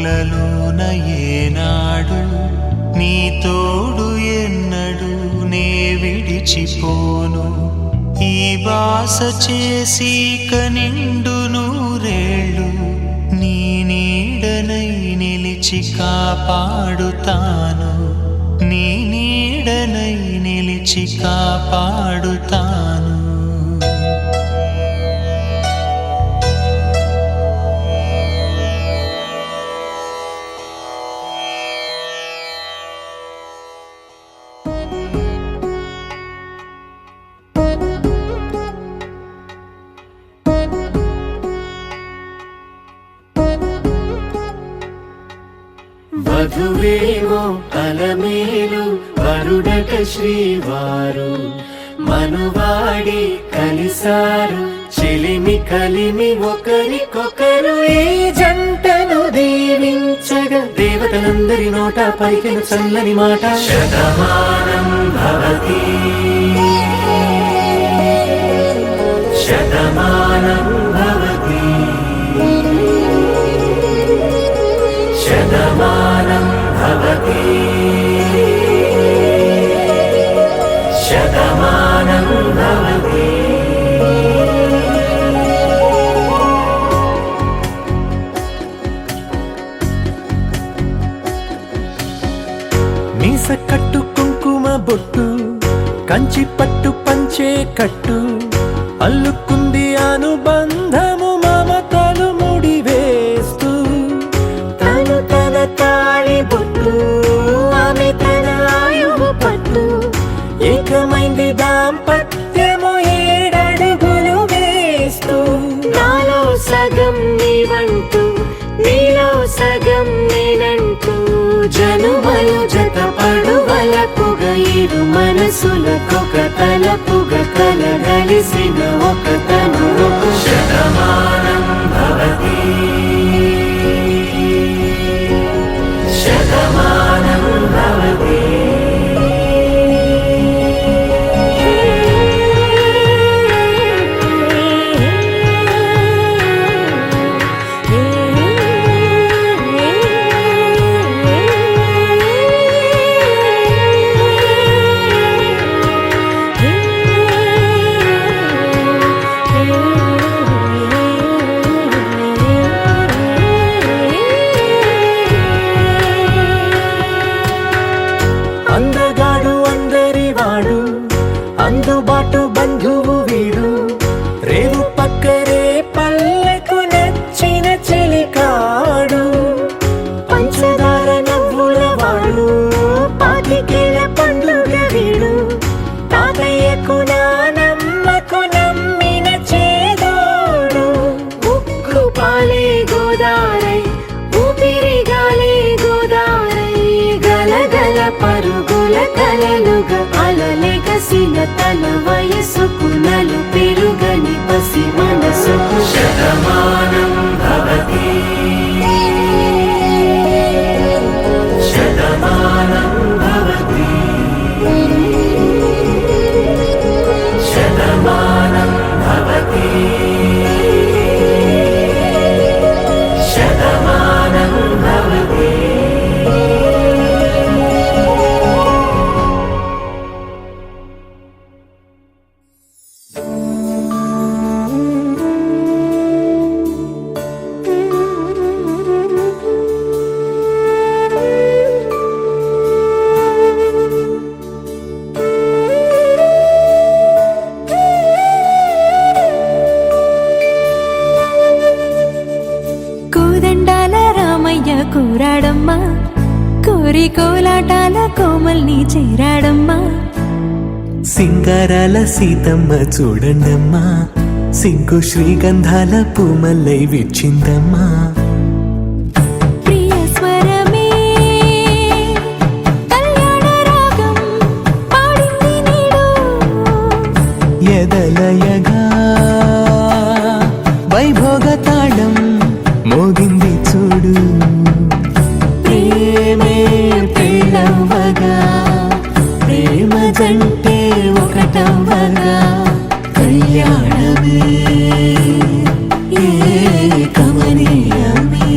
కలలోన ఏనాడు నీ తోడు ఎన్నడు నే విడిచిపోను ఈ బాస చేసి కనిండు నూరేళ్ళు నీ నీడనై నిలిచి కాపాడుతాను నీ నీడనై నిలిచి కాపాడుతాను వధువేమో అలమేలు వరుడట శ్రీవారు మనువాడి కలిసారు చెలిమి కలిమి ఒకరికొకరు ఈ జంటను దీవించగా దేవతలందరి నోట పలికిన చల్లని మాట శతమానం భవతి శతమానం భవతి శతమానం భవతి శతమానం భవతి మీస కట్టు కుంకుమ బొట్టు కంచి పట్టు పంచే కట్టు అల్లుకుంది అనుబంధము మమతలు ముడివేస్తూ తను తన తాళి బొట్టు ఆమె తన ఆయువు పట్టు ఏకమైంది దాంపత్యము 7 అడుగులు వేస్తూ నాలో సగం నీవంటూ నీలో సగం నేనంటూ జనుమలు జతపడువలపుగ ఇరు మనసులకొక తలపుగ కలగలిసిన ఒక తను శతమానం భవతి శతమానం భవతి అందగాడు అందరివాడు అందుబాటు బంధువు వీడు రేవు పక్కరే పల్లెకు నచ్చిన చెలికాడు పంచదార నవ్వుల వాడు పాతికేల పండుగ వీడు తాతయ్యకు నానమ్మకు నమ్మిన చేదోడు ఉక్కు పాలే గోదారై ఊపిరి గాలే గోదారై గలగల పరుగుల కలలుగా అలలెగసిన తన వయసుకు నలు పెరుగని పసి మనసుకు శతమానం భవతి శతమానం భవతి శతమానం భవతి శతమానం భవతి కోదండాల రామయ్య కూరాడమ్మా కోరి కోలాటాల కోమల్ని చేరాడమ్మా సింగారాల సీతమ్మ చూడండమ్మా సింకు శ్రీగంధాల పూమల్లై విచ్చిందమ్మా ప్రియ స్వరమే కళ్యాణ రాగం పాడింది నీడు ఎదలయగా వైభోగ తాళం మోగింది చూడు ప్రేమే పెళ్ళవ్వగా ప్రేమ జంటే ఒకటవ్వగా కళ్యాణమే ఏ కమనీయమే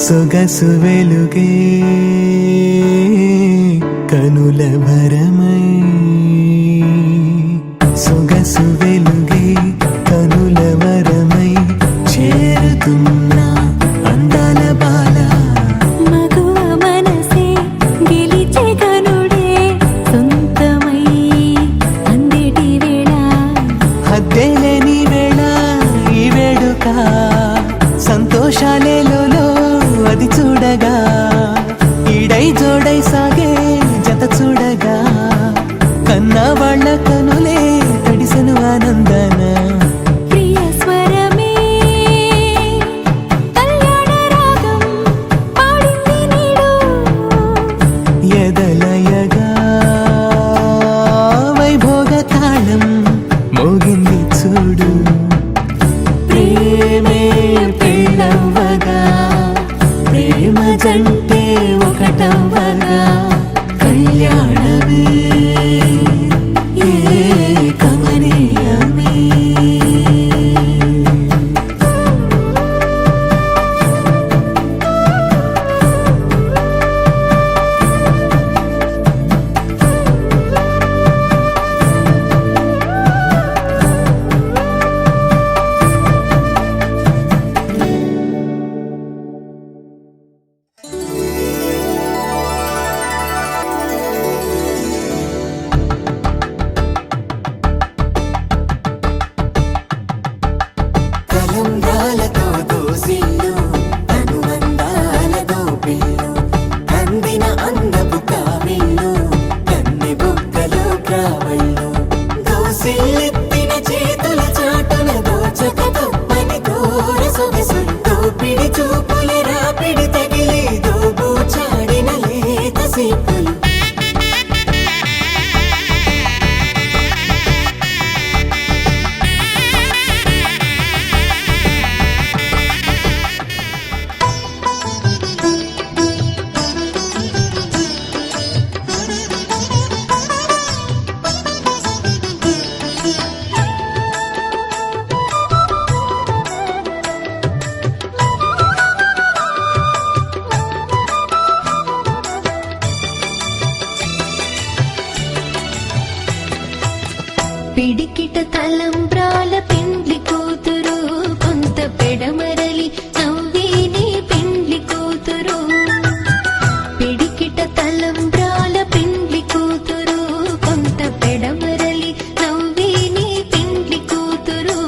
సొగసు వెలుగే కనుల భరమై సొగసు వెలుగే కనుల వరమై చేరుతున్నా అందాల బాల మగువ మనసే గెలిచే కనుడే సొంతమై అందేటి వేళ హద్దేలేని వేళ ఈ వేడుక సంతోషాలేలో అది చూడగా ఈడై జోడై సాగే జత చూడగా కన్నా వాళ్ళ కనులే తడిసెను ఆనందన ప్రియ స్వరమే కళ్యాణ రాగం పాడింది నీడు ఎదలయగా వైభోగ తాళం మోగింది చూడు ప్రేమే పెళ్ళవ్వగా ప్రేమ జంటే ఒకటవ్వగా కళ్యాణమే కమనీయమే తలంబ్రాలతో దోసిల్లు అనుబంధాలతో పిల్లు అందిన అందపు కావిళ్ళు కన్నె బుక్కలు కావళ్ళు దోసిల్లెత్తిన చేతుల చాటున దోచక తప్పని దూర సొగసులు దోపిడి చూపుల రాపిడి తగిలి దోబూచాడిన లేత సీపులు పిడికిట తలంబ్రాల పెండ్లి కూతురు కొంత పెడమరలి నవ్విని పెండ్లి కూతురు పిడికిట తలంబ్రాల పెండ్లి కూతురు కొంత పెడమరలి నవ్విని పెండ్లి కూతురు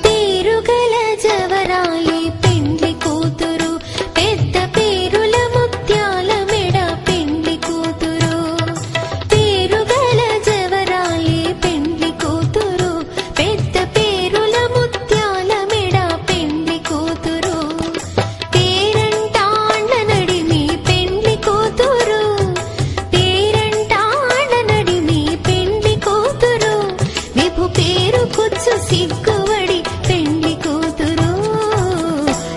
పేరుగల జవరాలి పెండ్లి కూతురు పెద్ద పేరుల ముత్యాల మెడ పెండ్లి కూతురు పేరుగల జవరాలి పెండ్లి కూతురు పెద్ద పేరుల ముత్యాల మెడ పెండ్లి కూతురు పేరంటాళ్ళ నడిమి పెండ్లి కూతురు పేరంటాళ్ళ నడిమి పెండ్లి కూతురు విభు పేరు కుచ్చు సిగ్గువడి పెండ్లి కూతురు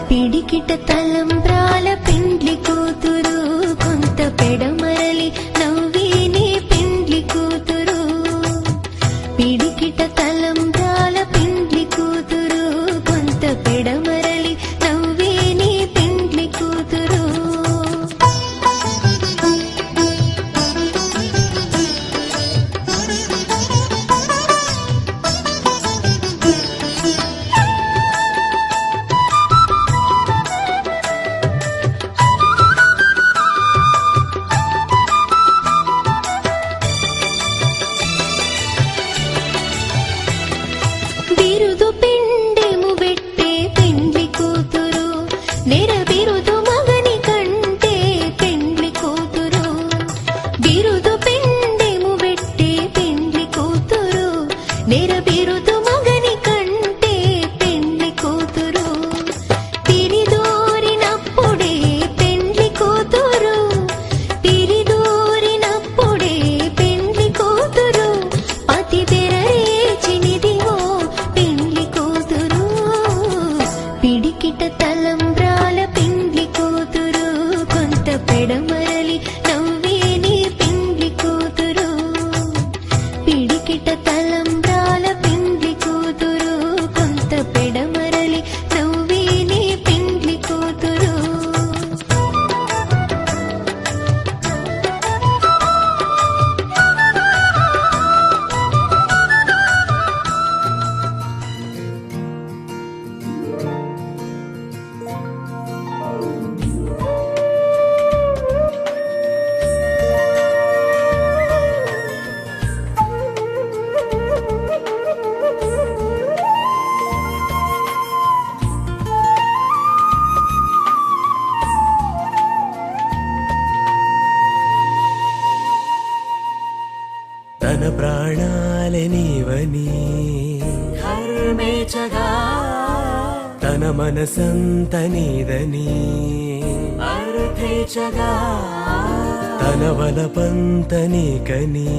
పిడికిట తలంబ్రాల పెండ్లి కూతురు కొంత పెడమరలి నవ్విని పెండ్లి కూతురు పిడికిట తలంబ్రాల పెండ్లి కూతురు కొంత పెడమరలి నవ్విని పెండ్లి కూతురు బిరుదు పిండెము పెట్టే పెండ్లి కూతురు నెర బిరుదు మగని కంటే పెండ్లి కూతురు బిరుదు పిండెము పెట్టే పెండ్లి కూతురు నెర బిరుదు మగని కంటే పెండ్లి కూతురు తిరిదోరినప్పుడే పెండ్లి కూతురు తిరిదోరినప్పుడే పెండ్లి కూతురు ప్రాణాలే నీవని హర్మేచగా తన మనసంత నీదని అర్థేచగా తన వలపంత నీకని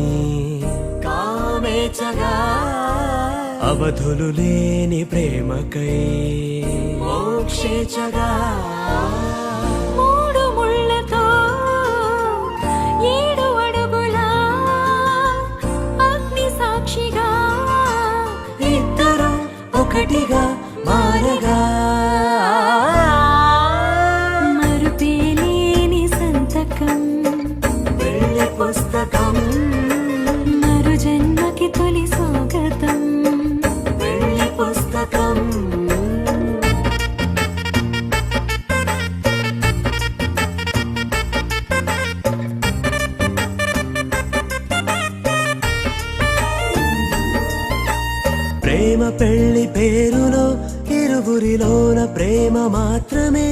కామేచగా అవధులు లేని ప్రేమకై మోక్షేచగా మూడు ముళ్ళతో 7 అడుగుల అగ్ని సాక్షిగా ఇద్దరు ఒకటిగా మారగా మరుపేలేని సంతకం వెళ్ళి పుస్తకం మరు జన్మకి తొలి స్వాగతం వెళ్ళి పుస్తకం ప్రేమ పెళ్లి పేరులో ఇరువురిలోన ప్రేమ మాత్రమే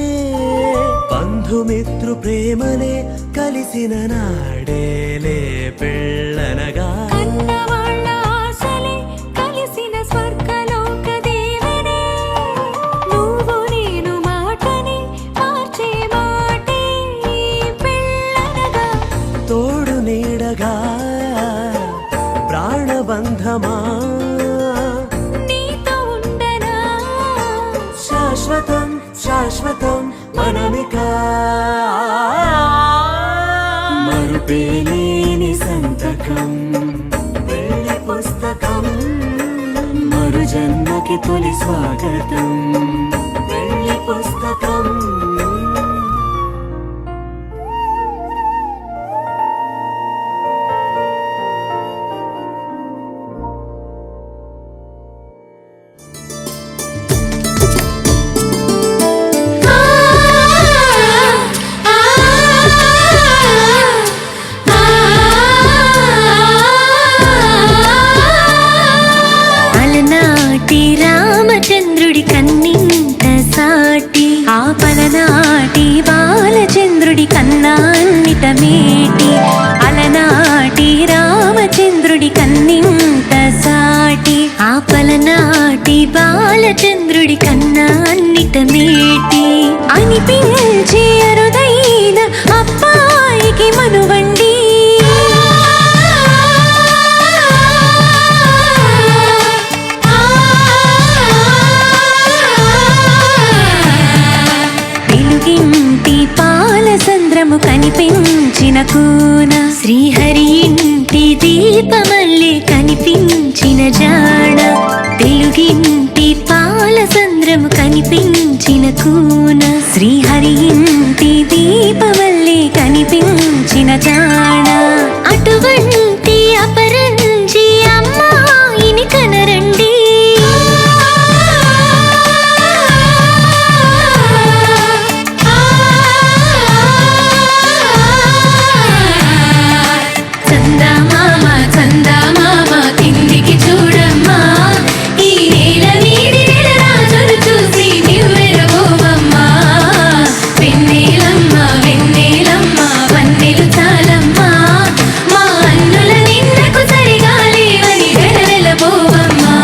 బంధుమిత్రు ప్రేమనే కలిసిన నాడేలే పెళ్ళనగా కన్నవాళ్ళ ఆశలే కలిసిన స్వర్గలోక దేవనే నువ్వు నేను మాటని మార్చే మాటే పెళ్ళనగా తోడు నీడగా ప్రాణబంధమా నీతో ఉండనా శాశ్వతం శాశ్వతం మనమిక మరుపేలేని సంతకం వెళ్ళి పుస్తకం మరు జన్మకి తొలి స్వాగతం వెళ్ళి పుస్తకం అలనాటి రామచంద్రుడి కన్నింట సాటి ఆ పలనాటి బాలచంద్రుడి కన్నాన్నిట మేటి అలనాటి రామచంద్రుడి కన్నింట సాటి ఆ పలనాటి బాలచంద్రుడి కన్నాన్నిట మేటి అనిపించే అరుదైన అబ్బాయికి మనువండి వెలుగింటి పాలసంద్రము కనిపించిన కూన శ్రీహరి ఇంటి దీపమల్లె కనిపించిన జాడ వెలుగింటి పాలసంద్రము కనిపించిన కూన శ్రీహరి ఇంటి దీపమల్లె కనిపించిన జాడ అటువంటి అపరంజి అమ్మాయిని కనరండి చందమామ కిందికి చూడమ్మా ఈ నేల నీడి రాజును చూసి నివ్వెరబోవమ్మా వెన్నెలమ్మ వెన్నెలమ్మ వన్నెలు చాలమ్మా మా అన్నుల నిన్నకు సరిగా లేవని వెలవెలబోవమ్మా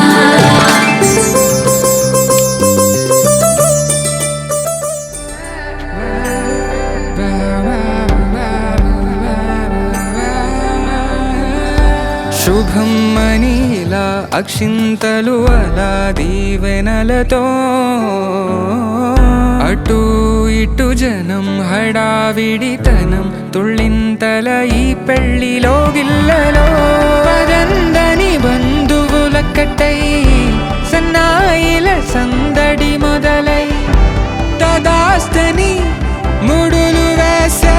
శుభం మనీలా అక్షింతలు అలా దీవెనలతో అటు ఇటు జనం హడావిడితనం తుళ్ళింతల ఈ పెళ్లిలో గిల్లలో పదందని బంధువులక్కటై సన్నాయిల సందడి మొదలై తదాస్తని ముడులు వేసే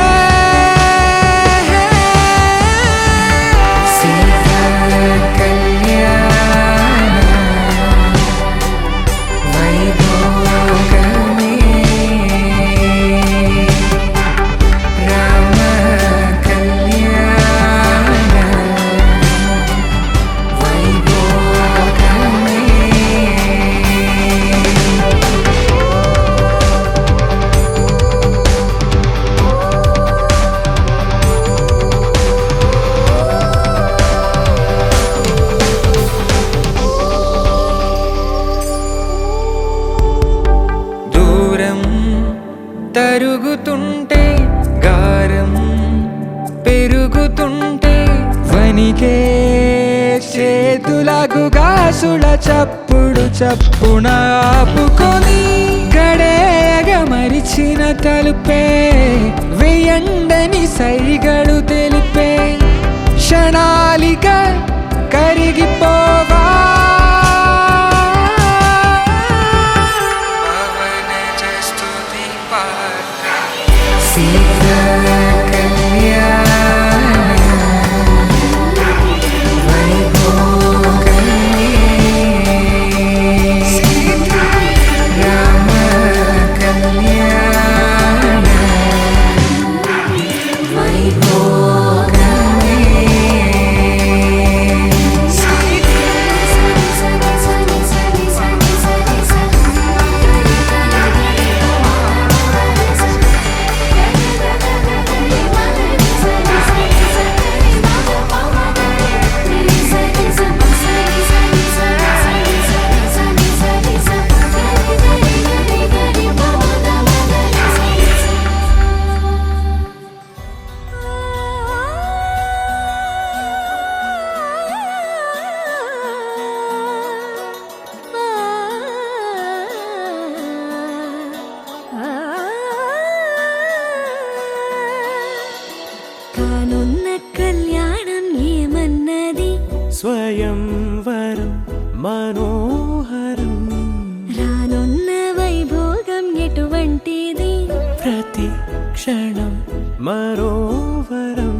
భారం పెరుగుతుంటే వనికే చేతులకు గాసుల చప్పుడు చప్పున ఆపుకొని గడేగ మరిచిన తలుపే వెయ్యండని సైగడు తెలిపే క్షణాలిక కరిగిపోవా కానున్న కళ్యాణం ఏమన్నది స్వయంవరం మనోహరం రానున్న వైభోగం ఎటువంటిది ప్రతి క్షణం మరోవరం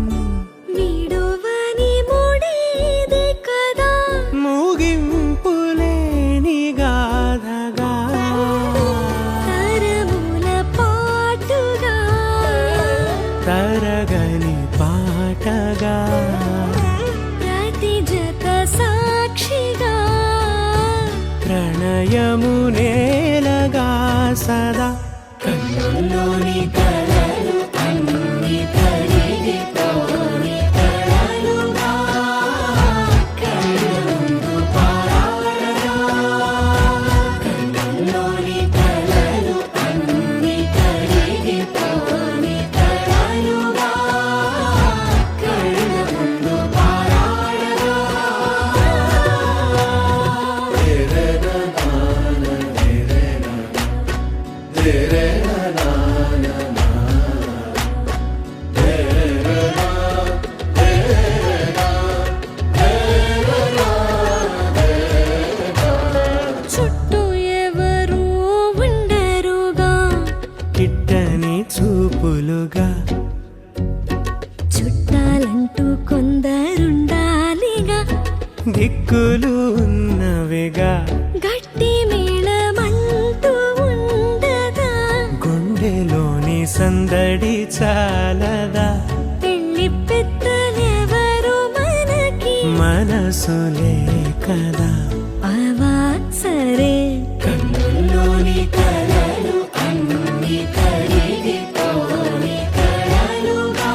వీడువని మూడేది కదా ముగింపులేని గాథగా తరముల పాటుగా తరగని పాటగా ప్రతి జత సాక్షిగా ప్రణయము నేలగా సదా కన్నుల్లోని కలలు అన్ని కరిగిపోని కలలుగా కళ్ళముందు పారాడగా కన్నుల్లోని కలలు అన్ని కరిగిపోని కలలుగా కళ్ళముందు పారాడగా చుట్టూ ఎవరు ఉండరుగా కిట్టని చూపులుగా చుట్టాలంటూ కొందరుండాలిగా దిక్కులు ఉన్నవిగా గట్టి మేళమంటూ ఉండగా గుండెలోని సందడి చాలదా పెళ్లి పెద్దలెవరు మనకి మనసులే కదా అవా సరే కన్నుల్లోని కలలు అన్ని కరిగిపోని కలలుగా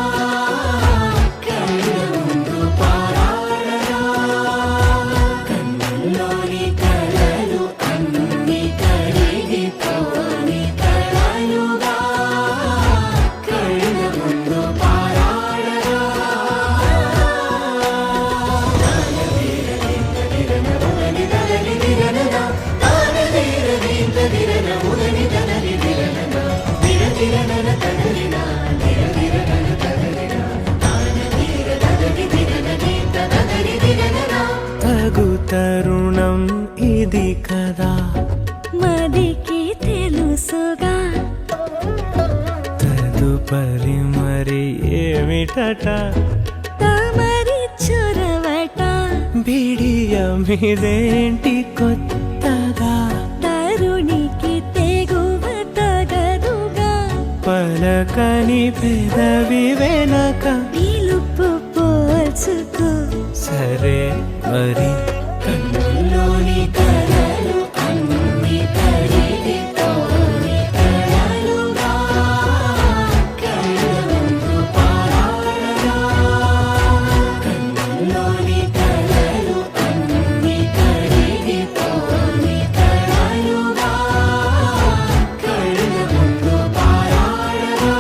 కళ్ళముందు పారాడగా కన్నుల్లోని కలలు అన్ని కరిగిపోని కలలుగా కళ్ళముందు పారాడగా తగు తరుణం ఇది కదా మదికి తెలుసుగా తదుపరి మరి ఏమిటట తమరి చొరవట బిడియమిదేంటి కొత్తగా తరుణికి తెగువ తగదుగా పలకని పెదవి వెనక పిలుపు పోల్చుకో సరే మరి కన్నుల్లోని కలలు అన్ని కరిగిపోని కలలుగా కళ్ళముందు పారాడగా కన్నుల్లోని కలలు అన్ని కరిగిపోని కలలుగా కళ్ళముందు పారాడగా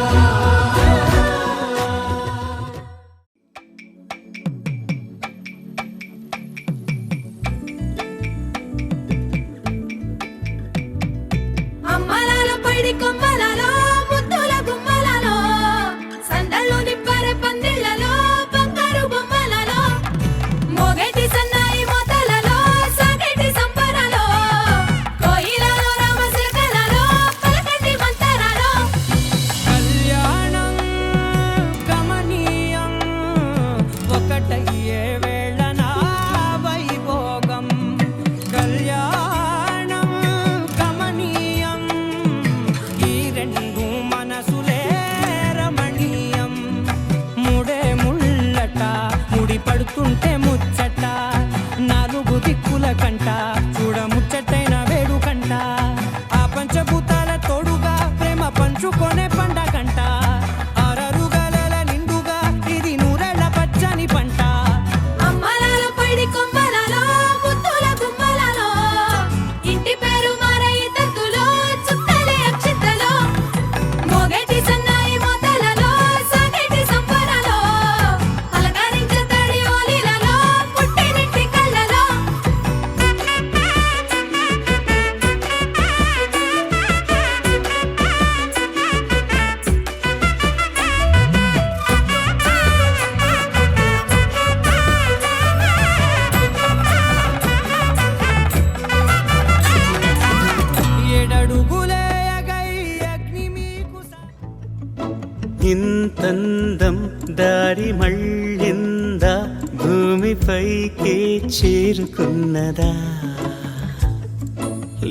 ఇంతందం దారి మళ్ళిందా భూమిపైకే చేరుకున్నదా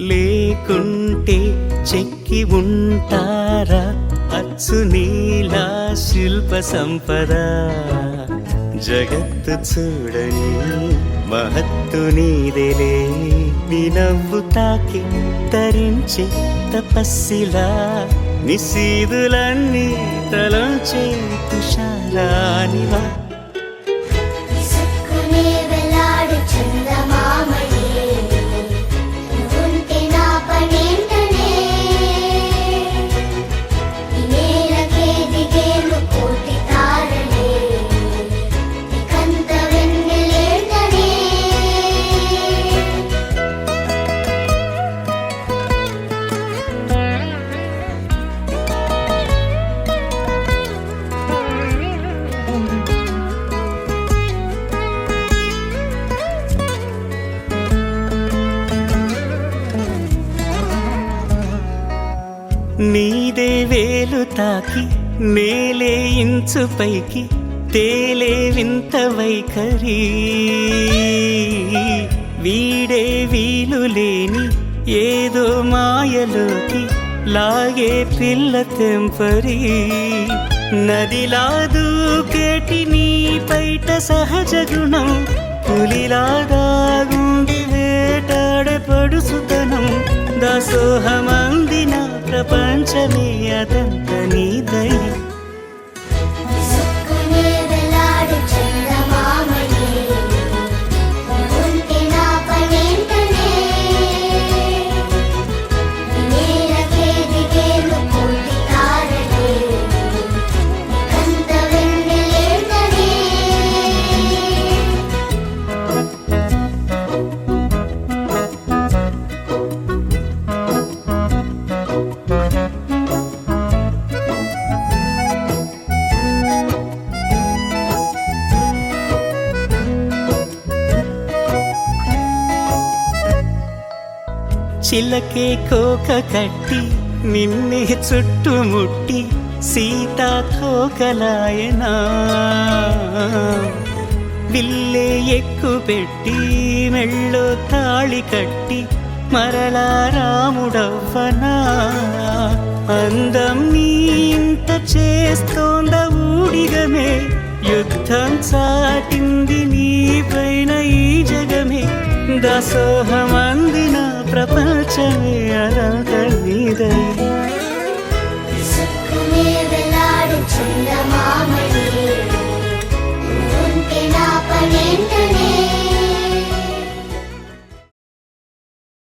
లేకుంటే చెక్కి ఉంటారా అచ్చు నీలా శిల్ప సంపద జగత్తు చూడని మహత్తు నీదేలే నీ నవ్వు తాకి తరించే తపస్సిలా నిశీదులన్నీ తలంచే తుషారానివా విసుక్కునే వెలాడు చందమామయే నువ్వుంటే నా పనేంటనే ఈ నేలకే దిగేను కోటి తారలే ఇకంత వెన్నెలేంటనే నీదే వేలు తాకి నేలే ఇంచు పైకి తేలే వింత వైఖరి వీడే వీలు లేని ఏదో మాయలోకి లాగే పిల్ల తెంపరి నదిలా దూకేటి నీ పైట సహజ గుణం పులిలాదాగుండి వేటాడే పడుసుతనం దాసోహమందిన ప్రపంచమే అదంత నీదై విసుక్కునే వెలాడు చందమామయే నువ్వుంటే నా పనేంటనే ఈ నేలకే దిగేను కోటి తారలే ఇకంత వెన్నెలేంటనే చిలకే కోక కట్టి నిన్నే చుట్టుముట్టి సీతాకోకలాయనా విల్లే ఎక్కు పెట్టి మెళ్ళో తాళి కట్టి మరలా రాముడవ్వనా అందం నీ ఇంత చేస్తోంద ఊడిగమే యుద్ధం చాటింది నీ పైన ఈ జగమే దాసోహమందిన ప్రపంచమే అనంత నీదై విసుక్కునే వెలాడు చందమా